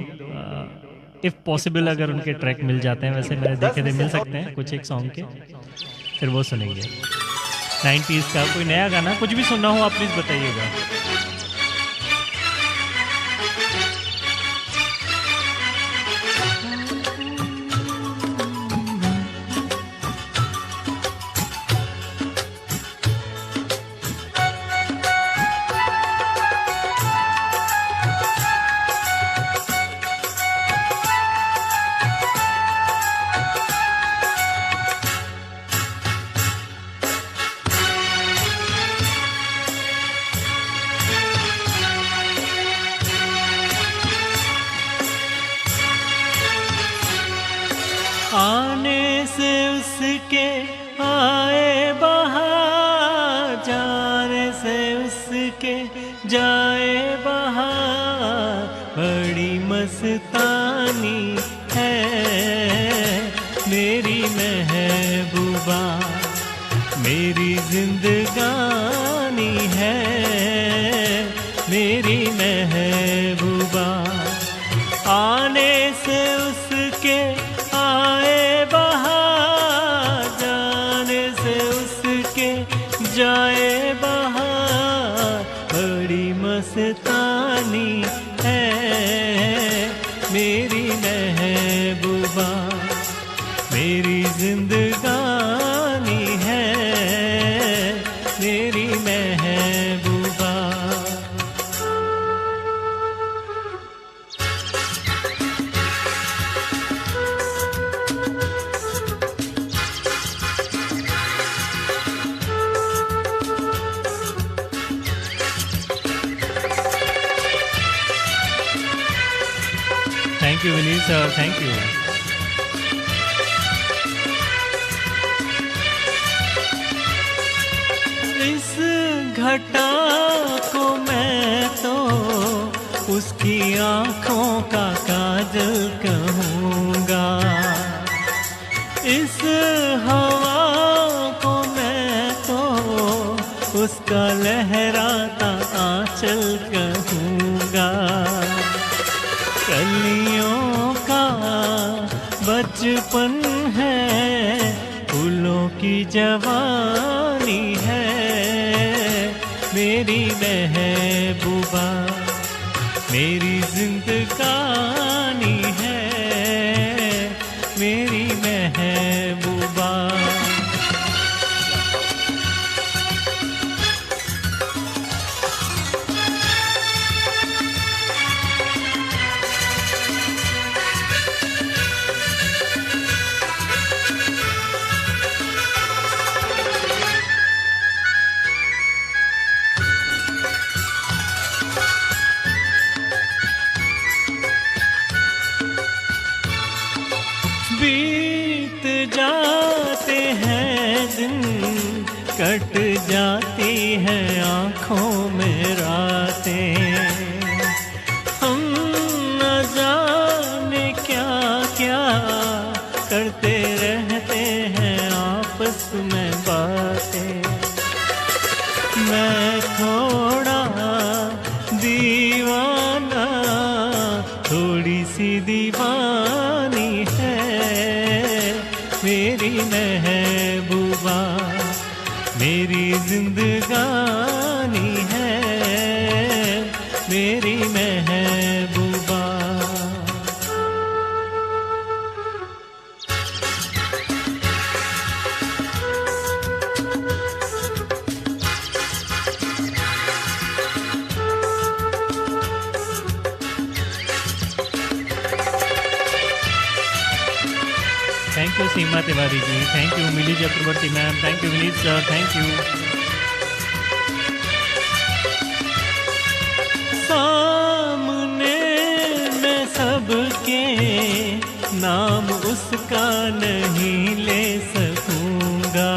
इफ़ पॉसिबल, अगर उनके ट्रैक मिल जाते हैं, वैसे मैंने देखे थे मिल सकते हैं कुछ एक सॉन्ग के, फिर वो सुनेंगे। 90s का कोई नया गाना कुछ भी सुनना हो आप प्लीज़ बताइएगा। उसके आए बहार, जाने से उसके जाए बहार, बड़ी मस्तानी है मेरी महबूबा, मेरी जिंदगानी है मेरी महबूबा। आने से उसके आए बहार, जाने से उसके जाए बहार, बड़ी मस्तानी है मेरी महबूबा, मेरी जिंदगानी है मेरी महबूबा। Thank you, Vinny sir. Thank you. इस घटा को मैं तो उसकी आँखों का काजल कहूँगा, इस हवा को मैं तो उसका लहराता आंचल कहूँगा। कलियों का बचपन है, फूलों की जवानी है मेरी महबूबा, मेरी जिंदगानी है मेरी महबूबा। बीत जाते हैं दिन, कट जाती है आँखों में रातें, हम न जाने क्या क्या करते रहते हैं आपस में बातें। मैं थोड़ा दीवाना, थोड़ी सी दीवानी है मेरी महबूबा, मेरी जिंदगानी है मेरी महबूबा। Thank you Seema Tiwari ji, thank you Mili Chakraborty ma'am, thank you Vineet sir, thank you. सामने मैं सबके नाम उसका नहीं ले सकूंगा,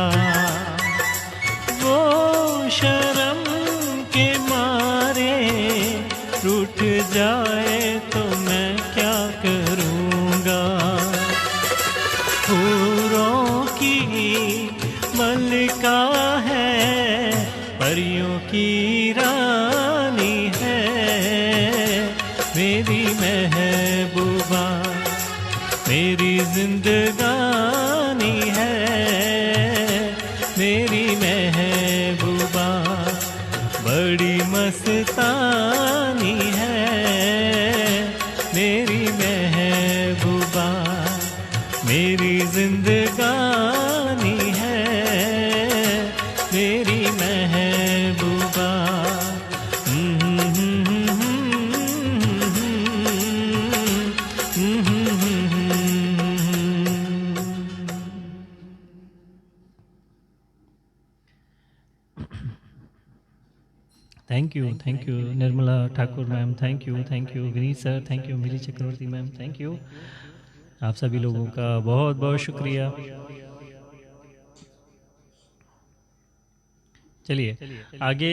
वो शर्म के मारे रूठ जाए तो मैं क्या करूंगा। फूलों की मल्लिका है, परियों की रानी है मेरी महबूबा, मेरी जिंदगानी है मेरी महबूबा, बड़ी मस्तानी है मेरी महबूबा, मेरी जिंदगानी है मेरी महबूबा। Thank you Nirmala Thakur ma'am, thank you Vineet sir, thank you Mili Chakraborty ma'am, thank you. आप सभी लोगों का बहुत बहुत शुक्रिया। चलिए आगे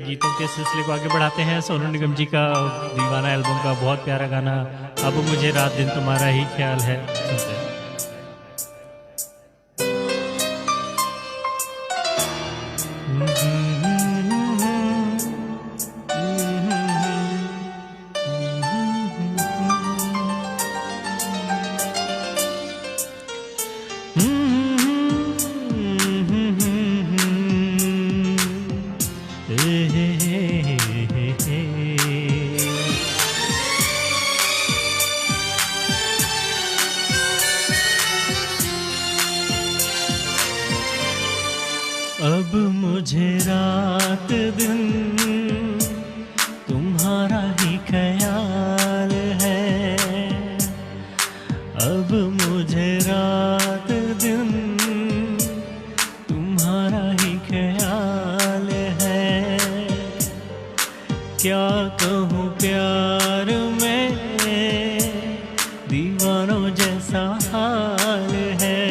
गीतों के सिलसिले को आगे बढ़ाते हैं। सोनू निगम जी का दीवाना एल्बम का बहुत प्यारा गाना अब मुझे रात दिन तुम्हारा ही ख्याल है, सुनते हैं। अब मुझे रात दिन तुम्हारा ही ख्याल है, अब मुझे रात दिन तुम्हारा ही ख्याल है। क्या कहूँ प्यार में दीवानों जैसा हाल है,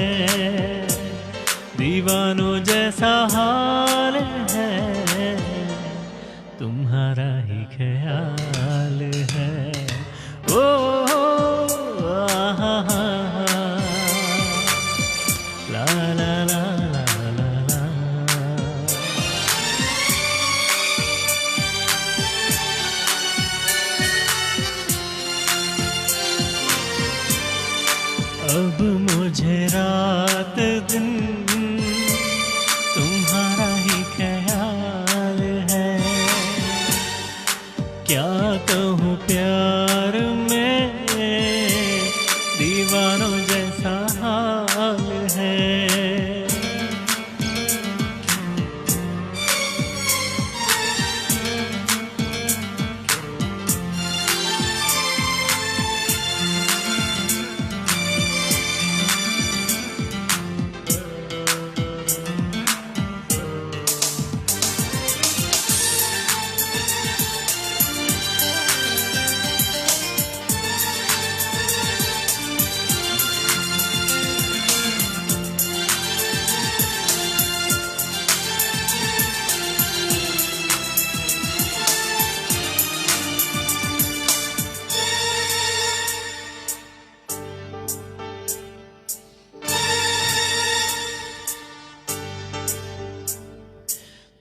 दीवानों जैसा हाल है, तुम्हारा ही ख्याल है। ओ ला ला ला ला ला ला। अब मुझे रात दिन तुम्हारा ही ख्याल है, क्या कहूँ प्यार में दीवानों जैसा हाल है।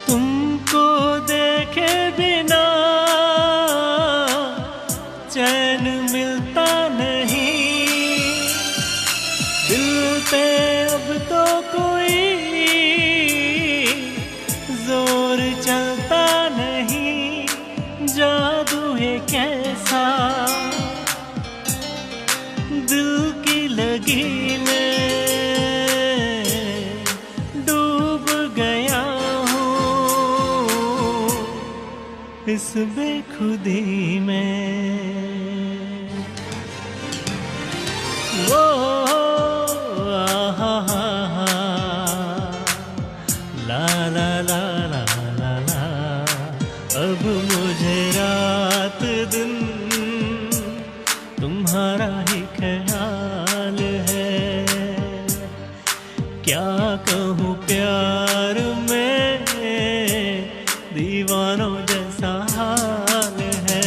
तुमको देखे बिना चैन मिलता नहीं, दिल पे अब तो कोई जोर चलता नहीं। जादू है कैसा दिल की लगी में डूब गया इस बेखुदी में। वो आहा हा हा ला ला ला ला ला ला। अब मुझे रात दिन तुम्हारा ही ख्याल है, क्या कहूँ प्यार में दीवानों जैसा हाल है।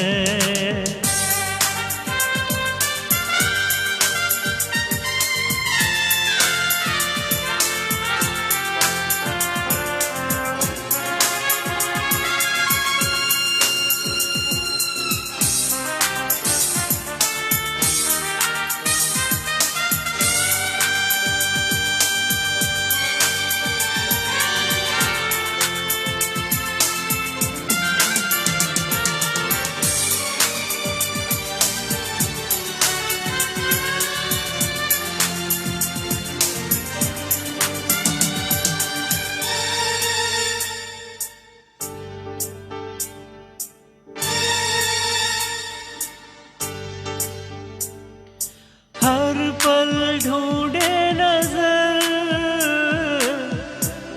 हर पल ढूंढे नजर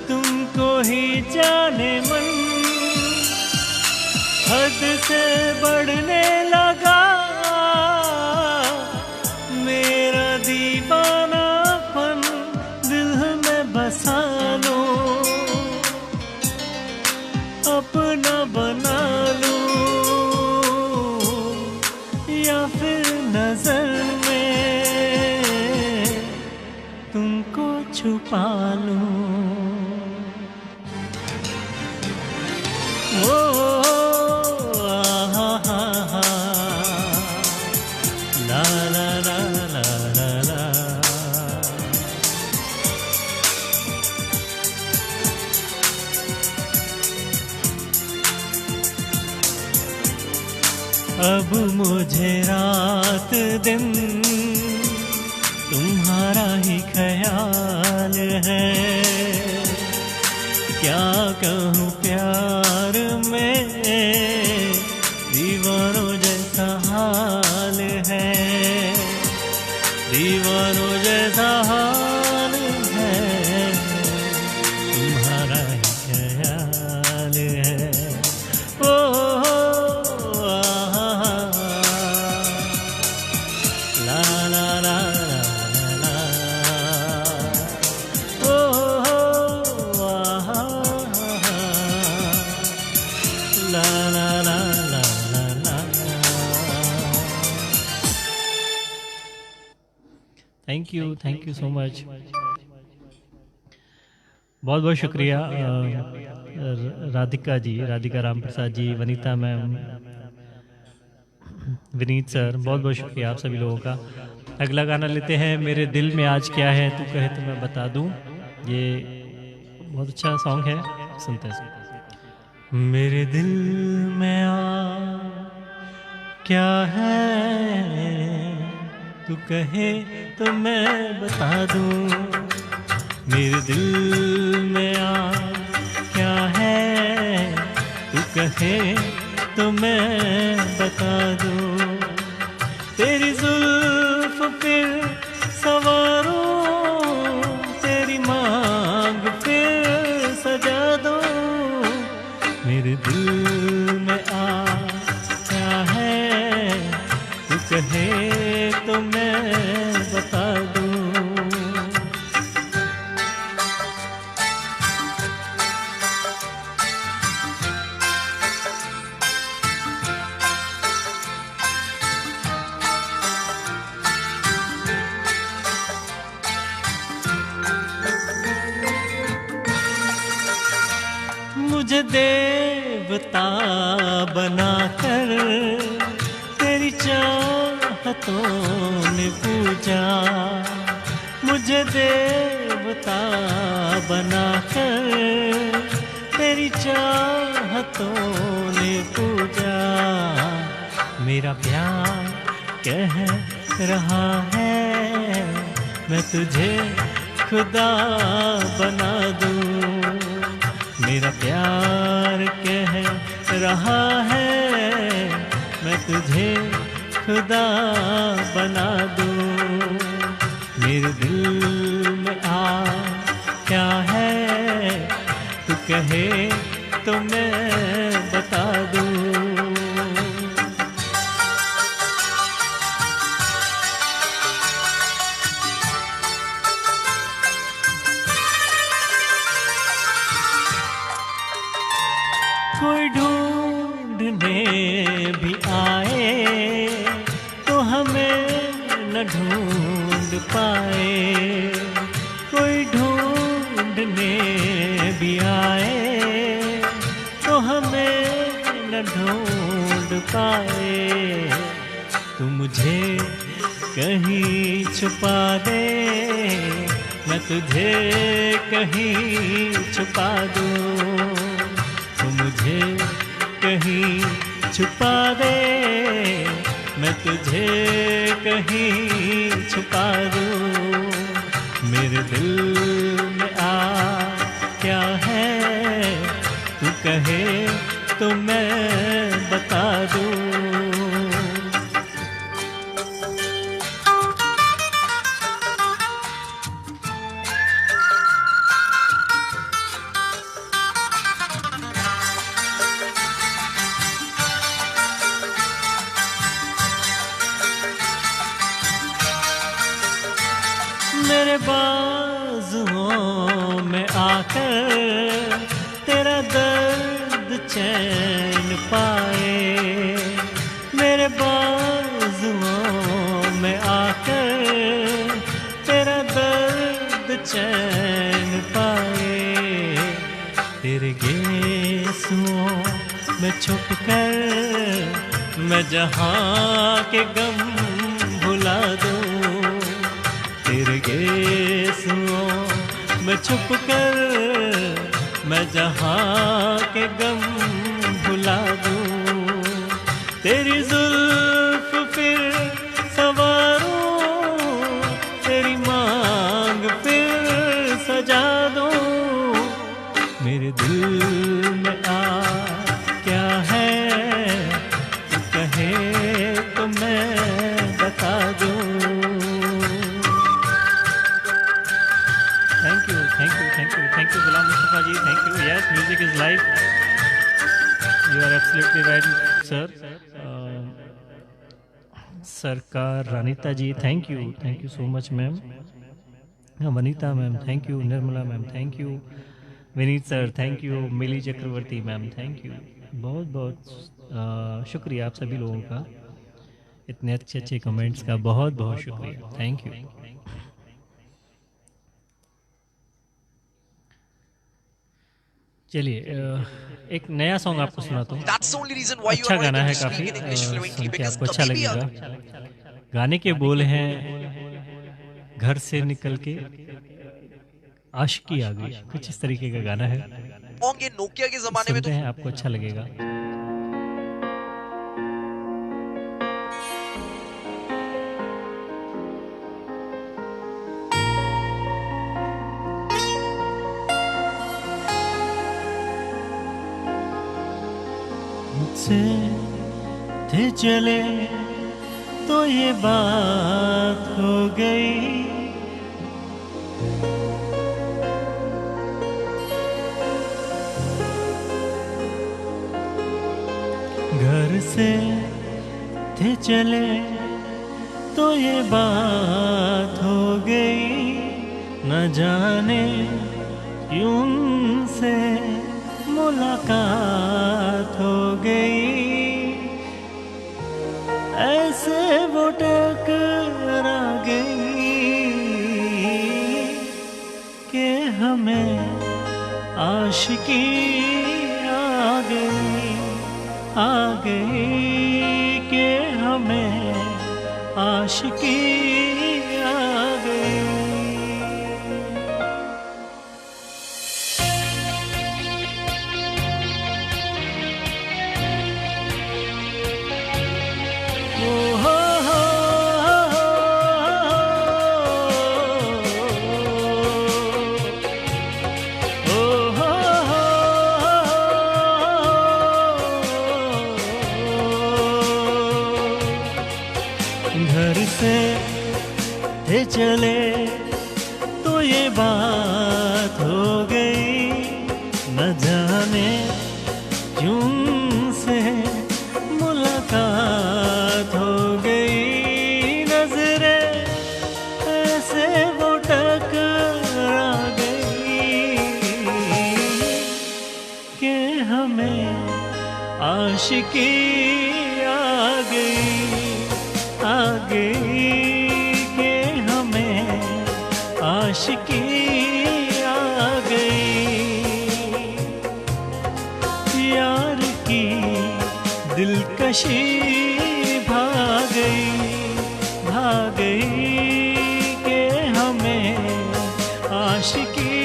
तुमको ही जाने मन, हद से बढ़ने लगा मेरा दीवानापन। दिल में बसा लो लूं। ओ हा हा हा ला ला ला ला ला ला। अब मुझे रात दिन तुम्हारा ही ख्याल है। क्या कहूँ प्यार में दीवारों जैसा हाल है, दीवारों जैसा हाल है, तुम्हारा ही ख्याल है। ओ ला ला ला ला ला ओ ला ला ला ला ला। Thank you so much. बहुत बहुत शुक्रिया राधिका जी, राधिका राम प्रसाद जी, वनीता मैम, विनीत सर, बहुत बहुत शुक्रिया आप सभी लोगों का। अगला गाना लेते हैं, मेरे दिल में आज क्या है तू कहे तो मैं बता दूं। ये बहुत अच्छा सॉन्ग है, सुनते हैं। मेरे दिल में क्या है तू कहे तो मैं बता दूं। मेरे दिल में क्या है तू कहे तो मैं बता दूं। तेरी जुल्फ फिर सवारूं, तेरी मांग फिर सजा दूं। मेरे दिल में क्या है तू कहे तो मैं बता दूं। मुझे देवता बनाकर तेरी चाहतों ने पूजा। मुझे देवता बनाकर तेरी चाहतों ने पूजा। मेरा प्यार कह रहा है मैं तुझे खुदा बना दूं। मेरा प्यार कह रहा है मैं तुझे खुदा बना दूं। मेरे दिल में क्या है तू कहे तो मैं बता दूं। कोई ढूंढने भी आए तो हमें न ढूंढ पाए। कोई ढूंढने भी आए तो हमें न ढूंढ पाए। तू मुझे कहीं छुपा दे मैं तुझे कहीं छुपा दूं। मुझे कहीं छुपा दे मैं तुझे कहीं छुपा दूं। मेरे दिल में क्या है तू कहे तो मैं बता दूं। मेरे बाजुओं में आकर तेरा दर्द चैन पाए। मेरे बाजुओं में आकर तेरा दर्द चैन मैं जहाँ के गम भुला दूँ, तेरे गेसुओं में छुप कर मैं जहाँ के गम भुला दूँ, तेरी जुल्फ फिर सवारूं, तेरी मांग फिर सजा दूँ, मेरे दिल में आ क्या है तू कहे तो मैं बता दूँ। Thank you Ghulam Mustafa ji, thank you. Yes, music is life, you are absolutely right sir. Sarkar Ranita ji, thank you so much ma'am. Vanita ma'am thank you, Nirmala ma'am thank you, Vineet sir thank you, Mili Chakraborty ma'am thank you. बहुत बहुत शुक्रिया आप सभी लोगों का, इतने अच्छे अच्छे कमेंट्स का बहुत बहुत शुक्रिया, थैंक यू। चलिए एक नया सॉन्ग आपको सुनाता हूँ। अच्छा गाना है काफ़ी, सुन के आपको अच्छा लगेगा। गाने के बोल हैं घर से निकल के आशिकी आ गई, कुछ इस तरीके का गाना है। नोकिया के जमाने में सुनते हैं, आपको अच्छा लगेगा। मुझसे थे चले तो ये बात हो गई, घर से थे चले तो ये बात हो गई, न जाने क्यों से मुलाकात हो गई, ऐसे वो टकरा गई कि हमें आशिकी आ गई कि हमें आशिकी आ गई। घर से थे चले तो ये बात हो गई, न जाने क्यों से मुलाकात हो गई, नजरें ऐसे वो टकरा गई कि हमें आशिकी आ गई कि हमें आशिकी आ गई, यार की दिलकशी भाग गई कि हमें आशिकी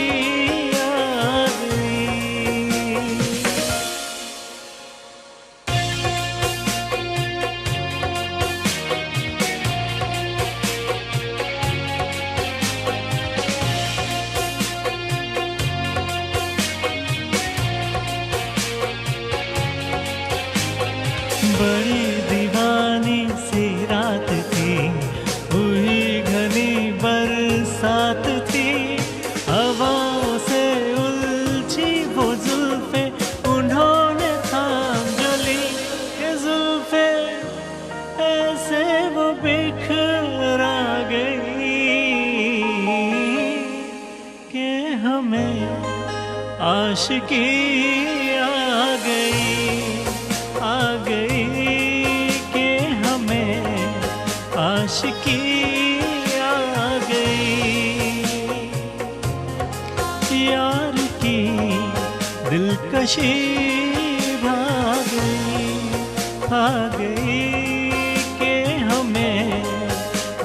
आ गई। बड़ी दीवानी सी रात थी, हुई घनी बरसात थी, हवाओं से उलझी वो जुल्फे उन्होंने थाम जली, ये जुल्फे ऐसे वो बिखरा गई कि हमें आशिकी आ गई कि हमें आशिकी आ गई, यार की दिलकशी भाग खा गई कि हमें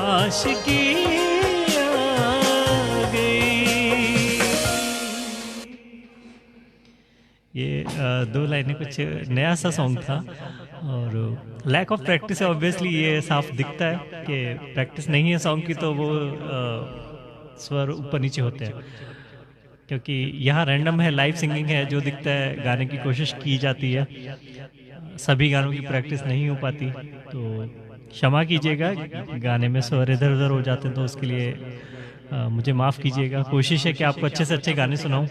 आशिकी आ गई। ये दो लाइनें कुछ नया सा सॉन्ग था और लैक ऑफ प्रैक्टिस है ऑब्वियसली, ये साफ दिखता है कि प्रैक्टिस नहीं है सॉन्ग की, तो वो स्वर ऊपर नीचे होते हैं, क्योंकि यहाँ रैंडम है, लाइव सिंगिंग है, जो दिखता है गाने की कोशिश की जाती है, सभी गानों की प्रैक्टिस नहीं हो पाती, तो क्षमा कीजिएगा, गाने में स्वर इधर उधर हो जाते हैं, तो उसके लिए मुझे माफ़ कीजिएगा। कोशिश है कि आपको अच्छे से अच्छे गाने सुनाऊं।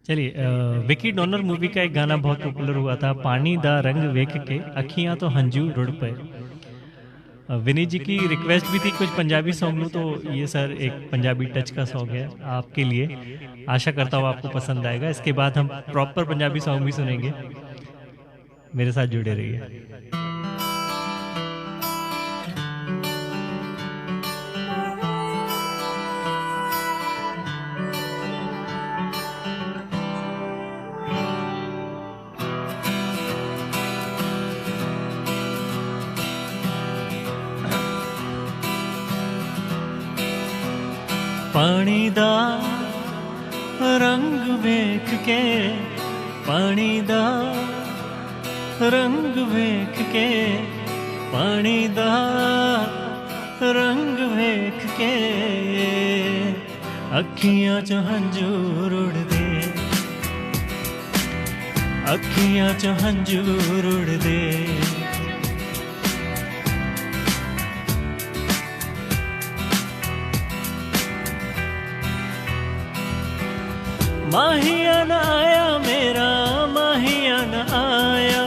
चलिए, विकी डोनर मूवी का एक गाना बहुत पॉपुलर हुआ था, पानी दा रंग वेख के अखियां तो हंजू रुड़ पे। विनी जी की रिक्वेस्ट भी थी कुछ पंजाबी सॉन्ग लूँ, तो ये सर एक पंजाबी टच का सॉन्ग है आपके लिए, आशा करता हूँ आपको पसंद आएगा। इसके बाद हम प्रॉपर पंजाबी सॉन्ग भी सुनेंगे, मेरे साथ जुड़े रहिए। पानी दा रंग वेख के, पानी दा रंग वेख के, पानी दा रंग वेख के अखियां चो हंजूर उड़दे, अखियां चो हंजूर उड़दे। माहिया न आया मेरा, माहिया न आया,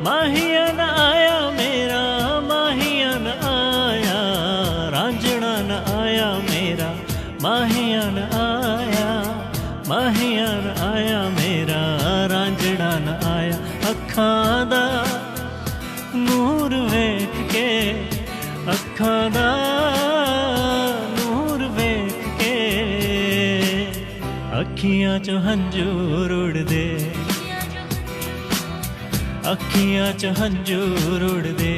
माहिया न आया मेरा, माहिया न आया, रांझना न आया मेरा, माहिया न आया, माहिया न आया मेरा, रांझना न आया। अखां दा नूर वेख के, अखां दा नूर वेख के अखियां चो हंजूर उड़दे, अखियां चो हंजूर उड़दे।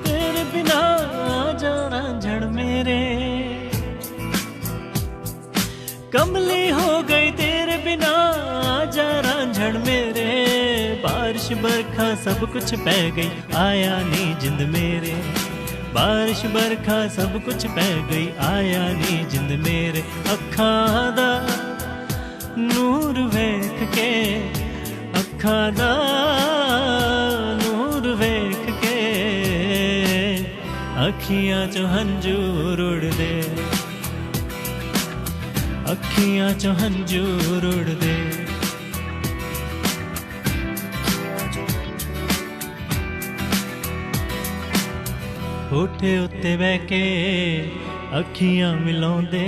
तेरे बिना जा रांझण मेरे, कमली हो गई तेरे बिना जा रांझण मेरे। बारिश बरखा सब कुछ पै गई, आया नी जिंद मेरे, बारिश बरखा सब कुछ पै गई, आया नी जिंद मेरे। अखां दा नूर वेख के, अखां दा नूर वेख के अखियां चो हंजूर उड़दे, अखियां चो हंजूर उड़दे। होठे उत्ते बह के अखियां मिलाउंदे,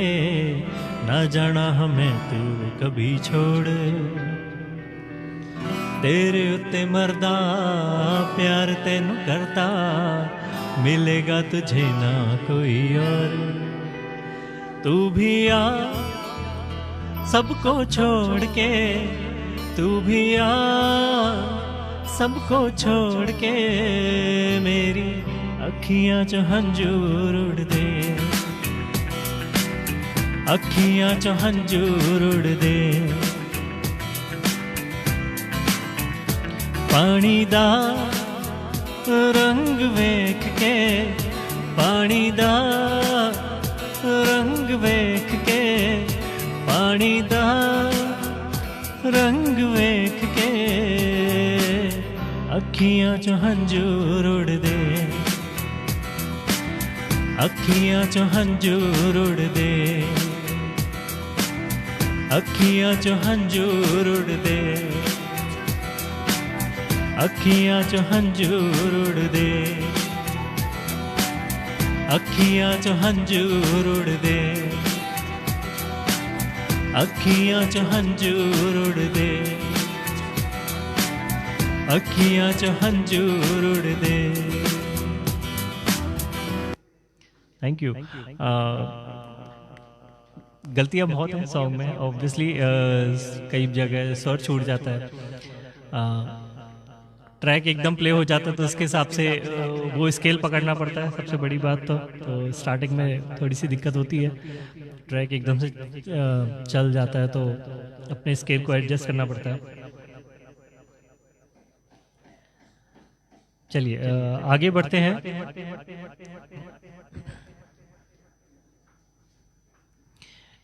ना जाना हमें तू कभी छोड़। तेरे उत्ते मरदा प्यार तेनू करदा, मिलेगा तुझे ना कोई और। तू भी आ सबको छोड़ के, तू भी आ सबको छोड़ के, मेरी अखियां चो हंजूर उड़दे, अखियां चो हंजूर उड़दे। पानी दा रंग वेख के, पानी दा रंग वेख के, पानी दा रंग वेख के अखियां चो हंजूर उड़दे, अखियां चो हंजूर उड़दे, अखियां चो हंजूर उड़दे, अखियां चो हंजूर उड़दे, अखियां चो हंजूर उड़दे, अखियां चो हंजूर उड़दे, अखियां चो हंजूर उड़दे। Thank you. गलतियाँ बहुत हैं सॉन्ग में ऑब्वियसली, कई जगह स्वर छूट जाता है, ट्रैक एकदम प्ले हो जाता है तो उसके हिसाब से वो स्केल पकड़ना पड़ता है, सबसे बड़ी बात तो स्टार्टिंग में थोड़ी सी दिक्कत होती है, ट्रैक एकदम से चल जाता है तो अपने स्केल को एडजस्ट करना पड़ता है। चलिए आगे बढ़ते हैं।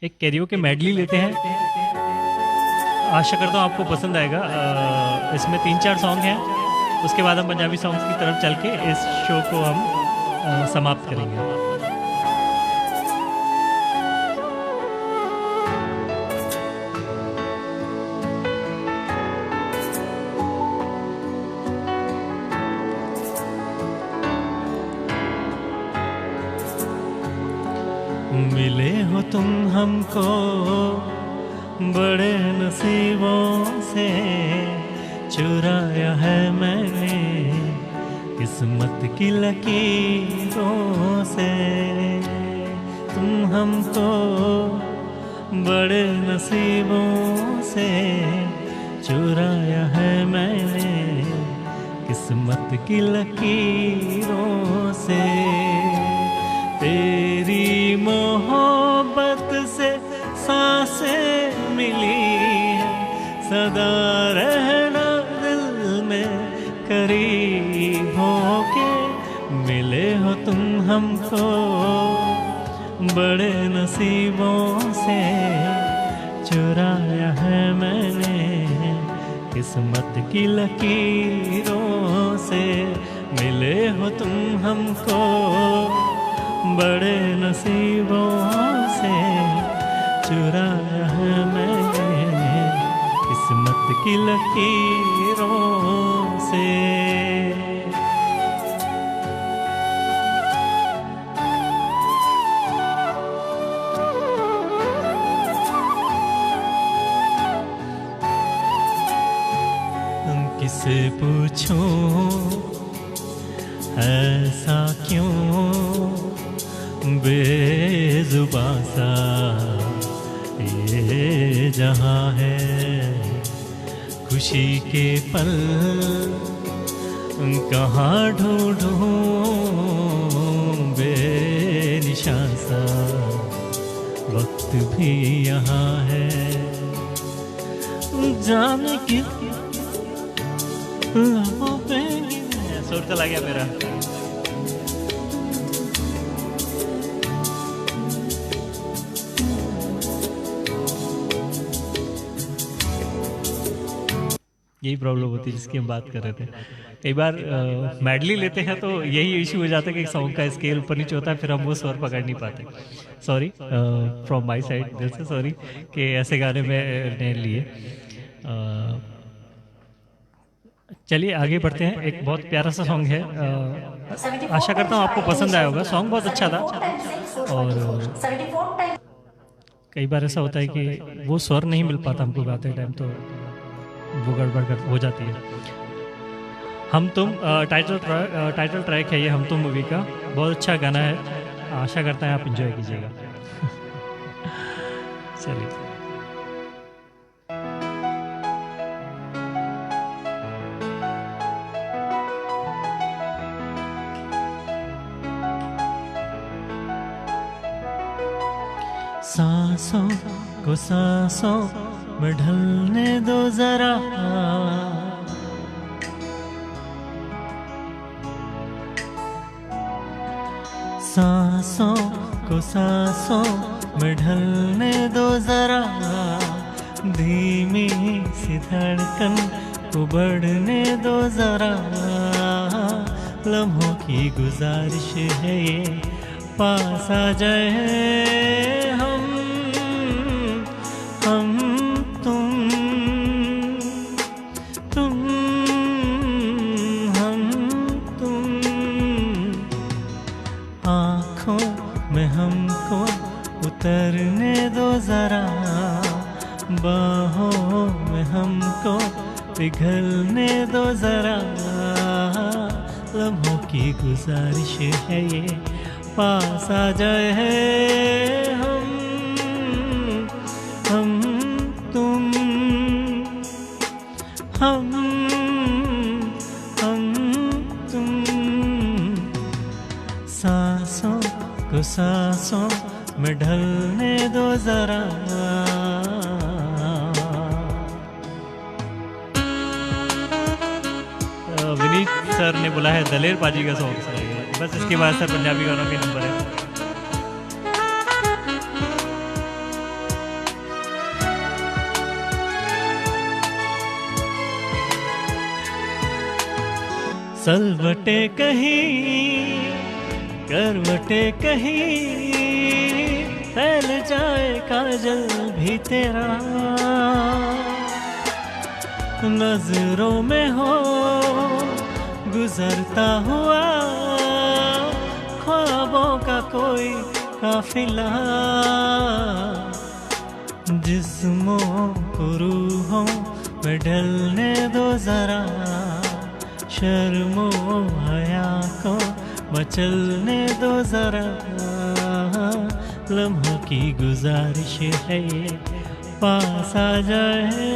एक कैरियोके मेडली लेते हैं, आशा करता हूँ आपको पसंद आएगा। इसमें 3-4 सॉन्ग हैं, उसके बाद हम पंजाबी सॉन्ग्स की तरफ चल के इस शो को हम समाप्त करेंगे। मिले हो तुम हमको बड़े नसीबों से, चुराया है मैंने किस्मत की लकीरों से। तुम हमको बड़े नसीबों से, चुराया है मैंने किस्मत की लकीरों से। तेरी मोहब्बत से सांसें मिली है, सदा रहना दिल में करीब होके। मिले हो तुम हमको बड़े नसीबों से, चुराया है मैंने किस्मत की लकीरों से। मिले हो तुम हमको बड़े नसीबों से, चुराया है मैंने किस्मत की लकीरों से। किसे पूछूं ऐसा क्यों बेजुबां सा ये जहां है। खुशी के पल कहाँ ढूंढूं बेनिशां सा, वक्त भी यहाँ है। जाने की लबों पे सुर चला गया मेरा। यही प्रॉब्लम होती है जिसकी हम बात कर रहे थे। कई बार मेडली लेते हैं तो यही इशू हो जाता है कि सॉन्ग का स्केल ऊपर नीचे होता है, फिर हम वो स्वर पकड़ नहीं पाते। सॉरी फ्रॉम माय साइड, दिल से सॉरी कि ऐसे गाने मैंने लिए। चलिए आगे बढ़ते हैं। एक बहुत प्यारा सा सॉन्ग है, आशा करता हूँ आपको पसंद आया होगा। सॉन्ग बहुत अच्छा था और कई बार ऐसा होता है कि वो स्वर नहीं मिल पाता हमको गाते टाइम, तो वो गड़बड़ हो जाती है। हम तुम टाइटल ट्रैक है ये हम तुम मूवी का, बहुत अच्छा गाना है, आशा करता है आप एंजॉय कीजिएगा। चलिए सांसों को सांसों में ढलने दो जरा, सांसों को सांसों में ढलने दो जरा। धीमी सी धड़कन को बढ़ने दो जरा। लम्हों की गुजारिश है ये पास आ जाए हम तुम हम तुम। आँखों में हमको उतरने दो जरा, बाहों में हमको पिघलने दो जरा। लम्हों की गुजारिश है ये पास आ जाए हम हम तुम, सांसों को सांसों में ढलने दो जरा। विनीत सर ने बोला है दलेर पाजी का सॉन्ग सुनाइए। बस इसके बाद सर पंजाबी गानों के नंबर है। सलवटे कहीं करवटे कहीं फैल जाए काजल भी तेरा, नजरों में हो गुजरता हुआ ख्वाबों का कोई काफिला, जिस्मों को रूहों में ढलने दो जरा, शर्मो हया को मचलने दो जरा, लम्हों की गुजारिश है ये पास आ जाए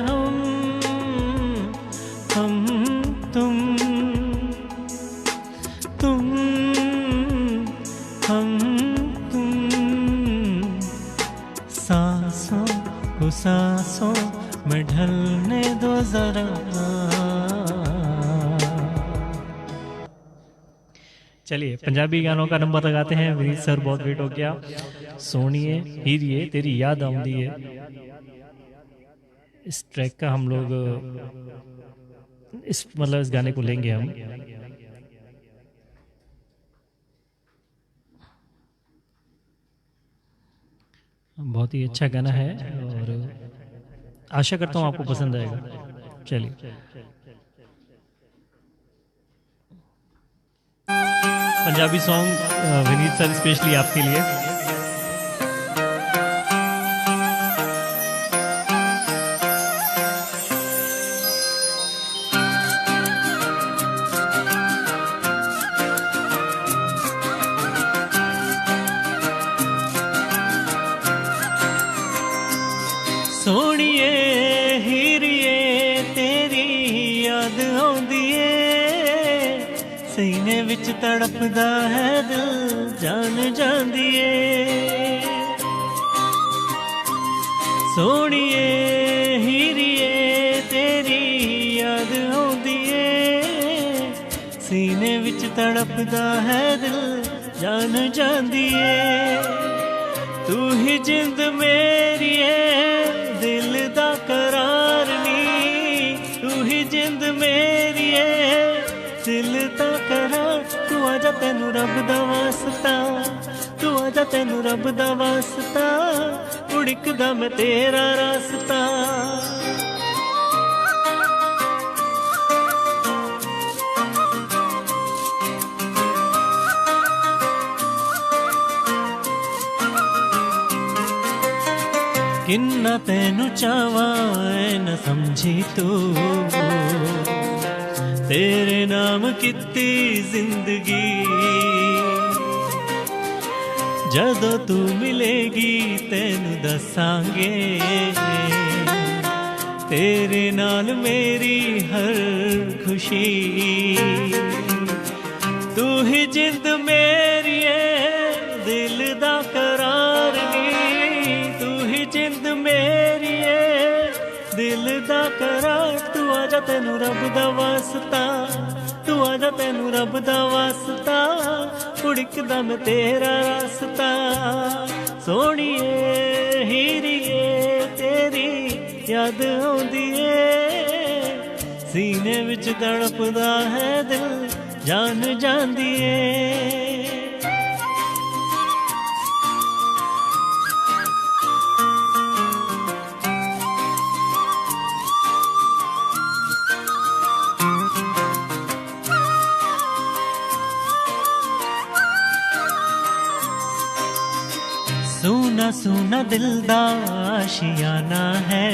हम तुम हम तुम, सांसों को सांसों में ढलने दो जरा। चलिए पंजाबी गानों का नंबर लगाते हैं। विनीत सर बहुत वेट हो गया। सोनिए हीरिए तेरी याद आउंदी है, इस ट्रैक का हम लोग इस गाने को लेंगे हम। बहुत ही अच्छा गाना है और आशा करता हूँ आपको पसंद आएगा। चलिए Punjabi song Vineet sir specially आपके लिए। सोनिए हीरिए तेरी याद आउंदी ए, सीने विच तड़पदा है दिल जान जांदी ए। सोनिए हीरिए तेरी याद आउंदी ए, सीने विच तड़पदा है दिल जान जांदी ए। तू ही जिंद मेरी है दिल दा करार नी, तू ही जिंद मेरी है दिल दा करार। तू आजा तेनू रब दा वास्ता, तू आजा तेनू रब दा वास्ता, उड़कदा मैं तेरा रास्ता। किन्ना तेनू चावा न समझी तू, तेरे नाम कित्ती जिंदगी। जदों तू मिलेगी तेनू दसांगे, तेरे नाल मेरी हर खुशी। तू ही जिंद मेरी है दिल दा करार नी, तू ही जिंद मेरी है दिल दा करार। तू आजा तेनू रब दा वास्ता, तू आजा तेनू रब दा वास्ता, उड़कदा मैं तेरा रास्ता। सोनिए हीरिए तेरी याद आउंदी ए, सीने विच तड़पदा है दिल जान जांदी ए। सुना सुना दिल दा आशियाना है,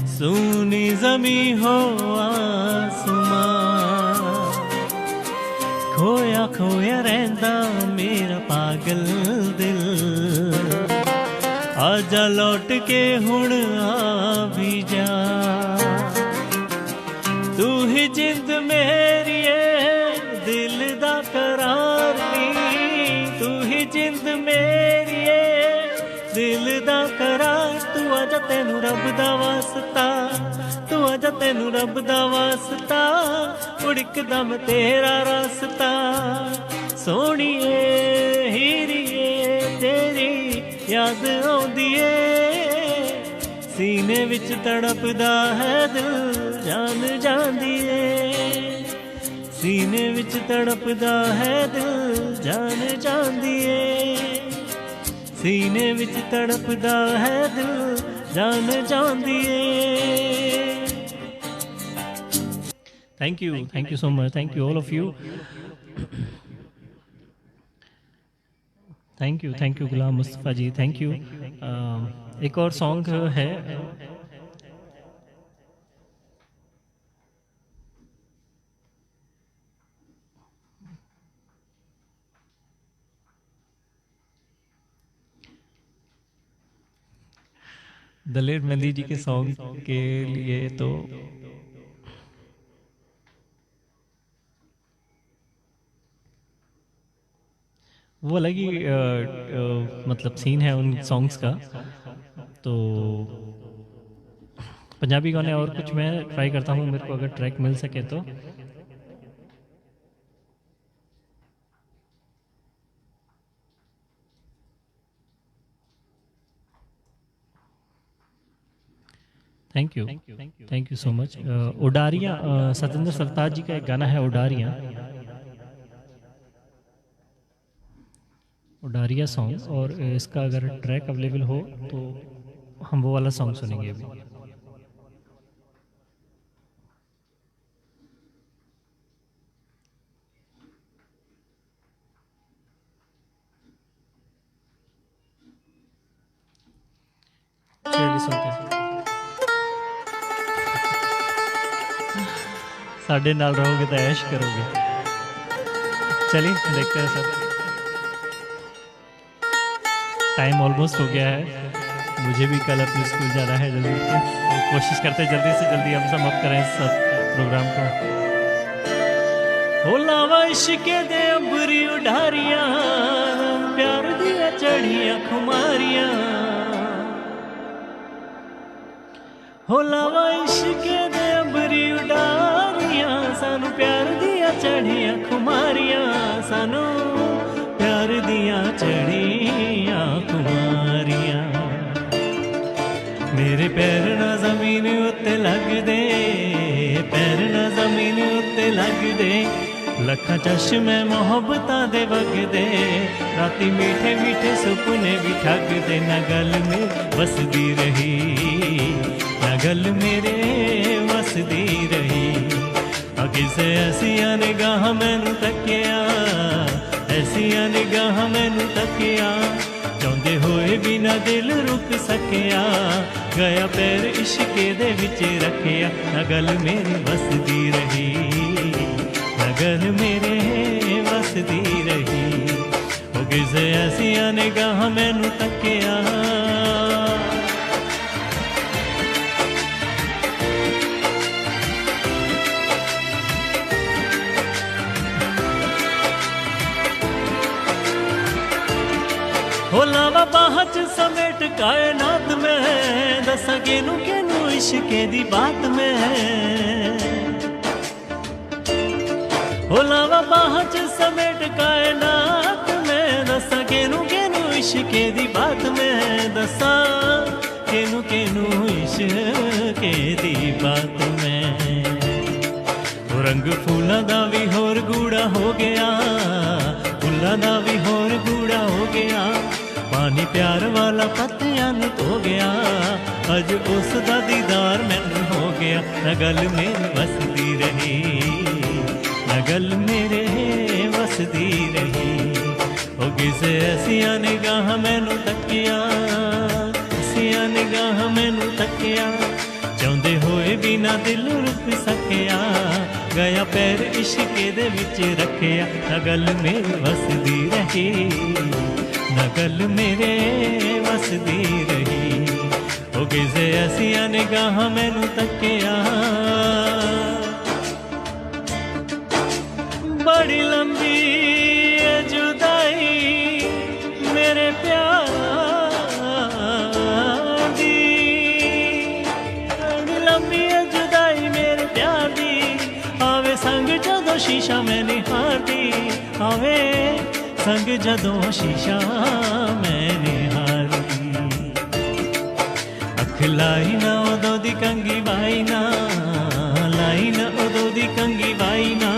सुनी जमी हो आसमां। खोया खोया रहंदा मेरा पागल दिल, आजा लौट के हुण आ भी जा, तू ही जिंद मेरी है दिल दा करार नी, तू ही जिंद मेरी है दिल दा करार। तू आजा तेनू रब दा वास्ता, तू आजा तेनू रब दा वास्ता, उड़कदम तेरा रास्ता। सोहणीए हीरीए तेरी याद आउंदी ए, सीने विच तड़पदा है दिल जान जांदी ए, सीने विच तड़पदा है दिल जान जांदी ए, सीने विच तड़पदा है दिल जान जांदी ए। Thank you so much, thank you all of you, thank you Ghulam Mustafa ji, thank you. एक और सॉन्ग है, दलेर मेहंदी जी के सॉन्ग के लिए तो वो अलग ही मतलब सीन है उन सॉन्ग्स का। तो पंजाबी गाने और कुछ मैं ट्राई करता हूँ, मेरे को अगर ट्रैक मिल सके तो। Thank you so much. Udaariyan, Satinder Sartaaj ji का एक गाना है उडारियाँ, उडारिया सॉन्ग, और इसका अगर ट्रैक अवेलेबल हो तो हम वो वाला सॉन्ग सुनेंगे अभी। चलिए सुनते हैं, साढ़े नाल रहोगे तो ऐश करोगे। चलिए देखते हैं सर, टाइम ऑलमोस्ट हो गया है, मुझे भी कल अपने स्कूल जाना है जल्दी, तो कोशिश करते हैं जल्दी से जल्दी हम समाप्त करें सब प्रोग्राम को। हो लावा इश्के दे अंबरी उडारियां, प्यार दिया चढ़िया खुमारियां, हो लावा इश्के दे अंबरी उडारियां, सानू प्यार दिया चढ़िया खुमारियां, सानू प्यार दिया चढ़िया खुमारियां। मेरे पैर ना जमीन उत्ते लग दे, पैर ना जमीन उत्ते लग दे, लखा चश्मे मोहब्बतां दे वग दे, राती मीठे मीठे सुपने भी ठग दे, ना गल में वसदी रही, ना गल मेरे वसदी रही। किसे ऐसिया निगाह मैनू तकिया, ऐसिया निगाह मैनू तकिया, चाहते होए बिना दिल रुक सकिया, गया पैर इश्के दे विच रखिया, ना गल मेरी वसदी रही, ना गल मेरे वसदी रही। ओ किसे ऐसिया निगाह मैनू तकिया, हो लावा बाह च समेट कायनात में, दसा केनू केनू इश्के दी बात में, हो लावा बाह च समेट कायनात में, दसा केनू केनू इश्के दी बात में, दसा केनू केनू इश्के दी बात में। रंग फूलों दा भी होर गूढ़ा हो गया, फूलों दा भी होर गूढ़ा हो गया, पानी प्यार वाला पत्तियां नू धो गया, अज उस दा दीदार मैनू हो गया, ना गल मेरी वसदी रही, ना गल मेरे वसदी रही। ओ किसे ऐसिया निगाह मैनू तकिया, ऐसिया निगाह मैनू तकिया, चाहते होए बिना दिल रुक सकिया, गया पैर इश्के दे विच रखिया, ना गल मेरी वसदी रही, ना गल मेरे वसदी रही ओ किसे ऐसिया निगाह मैनू तकिया बड़ी लंबी है जुदाई मेरे प्यार दी बड़ी लंबी है जुदाई मेरे प्यार दी आवे संग जदों शीशा मैं निहारदी आवे संग जदों शीशा मैं निहारदी अख लाई ना उदों दी कंगी वाई ना लाई ना उदों दी कंगी वाई ना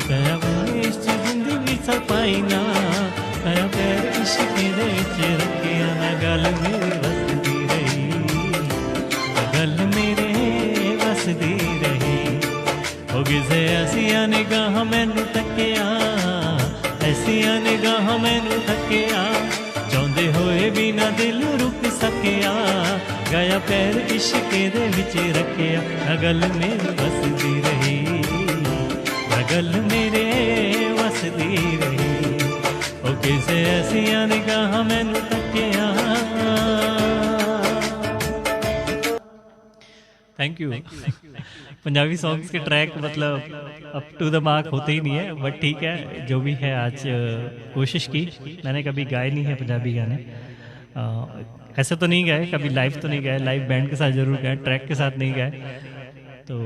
कया इस जिंदगी सपाई ना कया पैर इश्क दे च रखिया ना गल मेरे वसदी रही गल मेरे वसदी रही ओ किसे ऐसिया निगाह मैनू तकिया ऐसिया निगाह मैनू तकिया चाहते होए भी ना दिल रुक सकिया गया पैर इश्क दे विच रखिया ना गल मेरे वसदी रही गल मेरे वसदी रही ओ किसे ऐसिया निगाह मैनू तकिया थैंक यू पंजाबी सॉन्ग्स के ट्रैक मतलब अप टू द मार्क होते ही नहीं है बट ठीक है जो भी है आज कोशिश की मैंने कभी गाए नहीं है पंजाबी गाने ऐसे तो नहीं गाए कभी लाइव तो नहीं गाए लाइव बैंड के साथ जरूर गाए ट्रैक के साथ नहीं गाए तो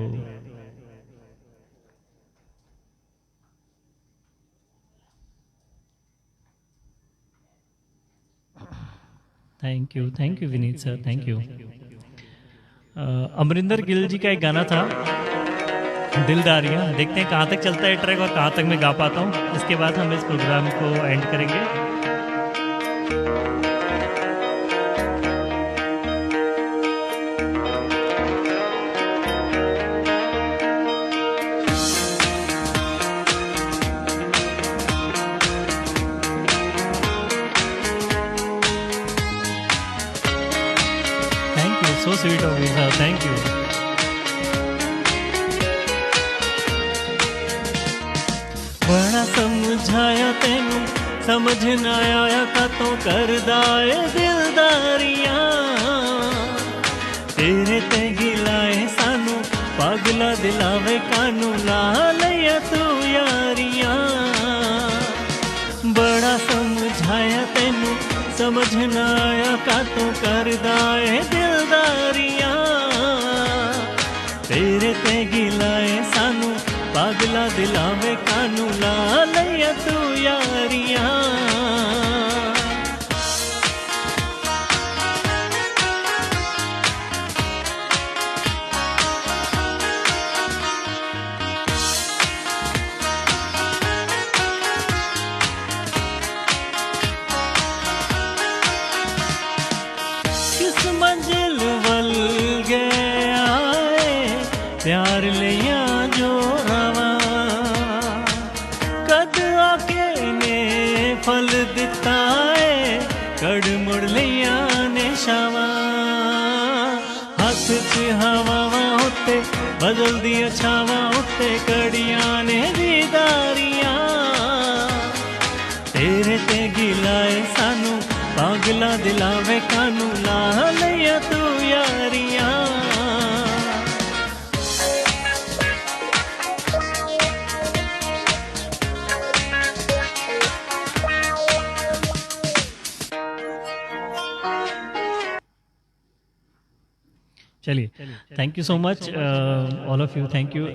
thank you Vineet sir thank you Amrinder Gill ji का एक गाना था दिलदारियाँ देखते हैं कहाँ तक चलता है ट्रैक और कहाँ तक मैं गा पाता हूँ इसके बाद हम इस प्रोग्राम को एंड करेंगे So sweet of you, sir. Thank you. बड़ा समझाया तेनू समझ ना आया कतों करदा ए दिलदारियां तेरे ते गिलाए सानू पागला दिलावे कानू ला लिया तू यारियां बड़ा समझाया तेनू समझ ना आया कातों करदा ए दिलदारियां तेरे ते गिलाए सानू पागला दिलावे कानू ला लिया तू यारियां प्यार लिया जो रवा कद आके ने फल दिता है कड़ मुड़ लिया ने शावा हाथ च हवावां उत्ते बदल दिया छावां उत्ते कड़ियां ने दीदारियां तेरे ते गिलाए सानू पागला दिलावे कानू ला लिया तू यारियां चलिए thank you so much all of you thank you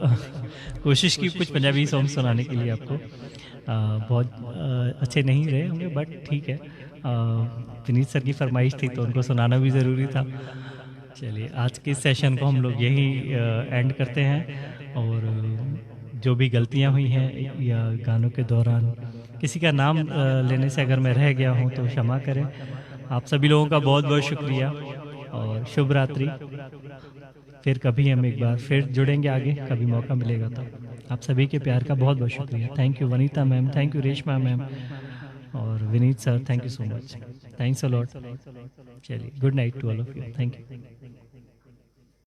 कोशिश की कुछ पंजाबी सॉन्ग सुनाने के लिए आपको बहुत अच्छे नहीं रहे होंगे बट ठीक है विनीत सर की फरमाइश थी तो उनको सुनाना भी ज़रूरी था चलिए आज के सेशन को हम लोग यही एंड करते हैं और जो भी गलतियां हुई हैं या गानों के दौरान किसी का नाम लेने से अगर मैं रह गया हूं तो क्षमा करें आप सभी लोगों का बहुत बहुत शुक्रिया और शुभ रात्रि फिर कभी हम एक बार फिर जुड़ेंगे आगे कभी मौका मिलेगा तो आप सभी के प्यार का बहुत बहुत शुक्रिया thank you Vanita ma'am thank you Reshma ma'am और Vineet sir thank you so much thanks a lot चलिए good night to all of you thank you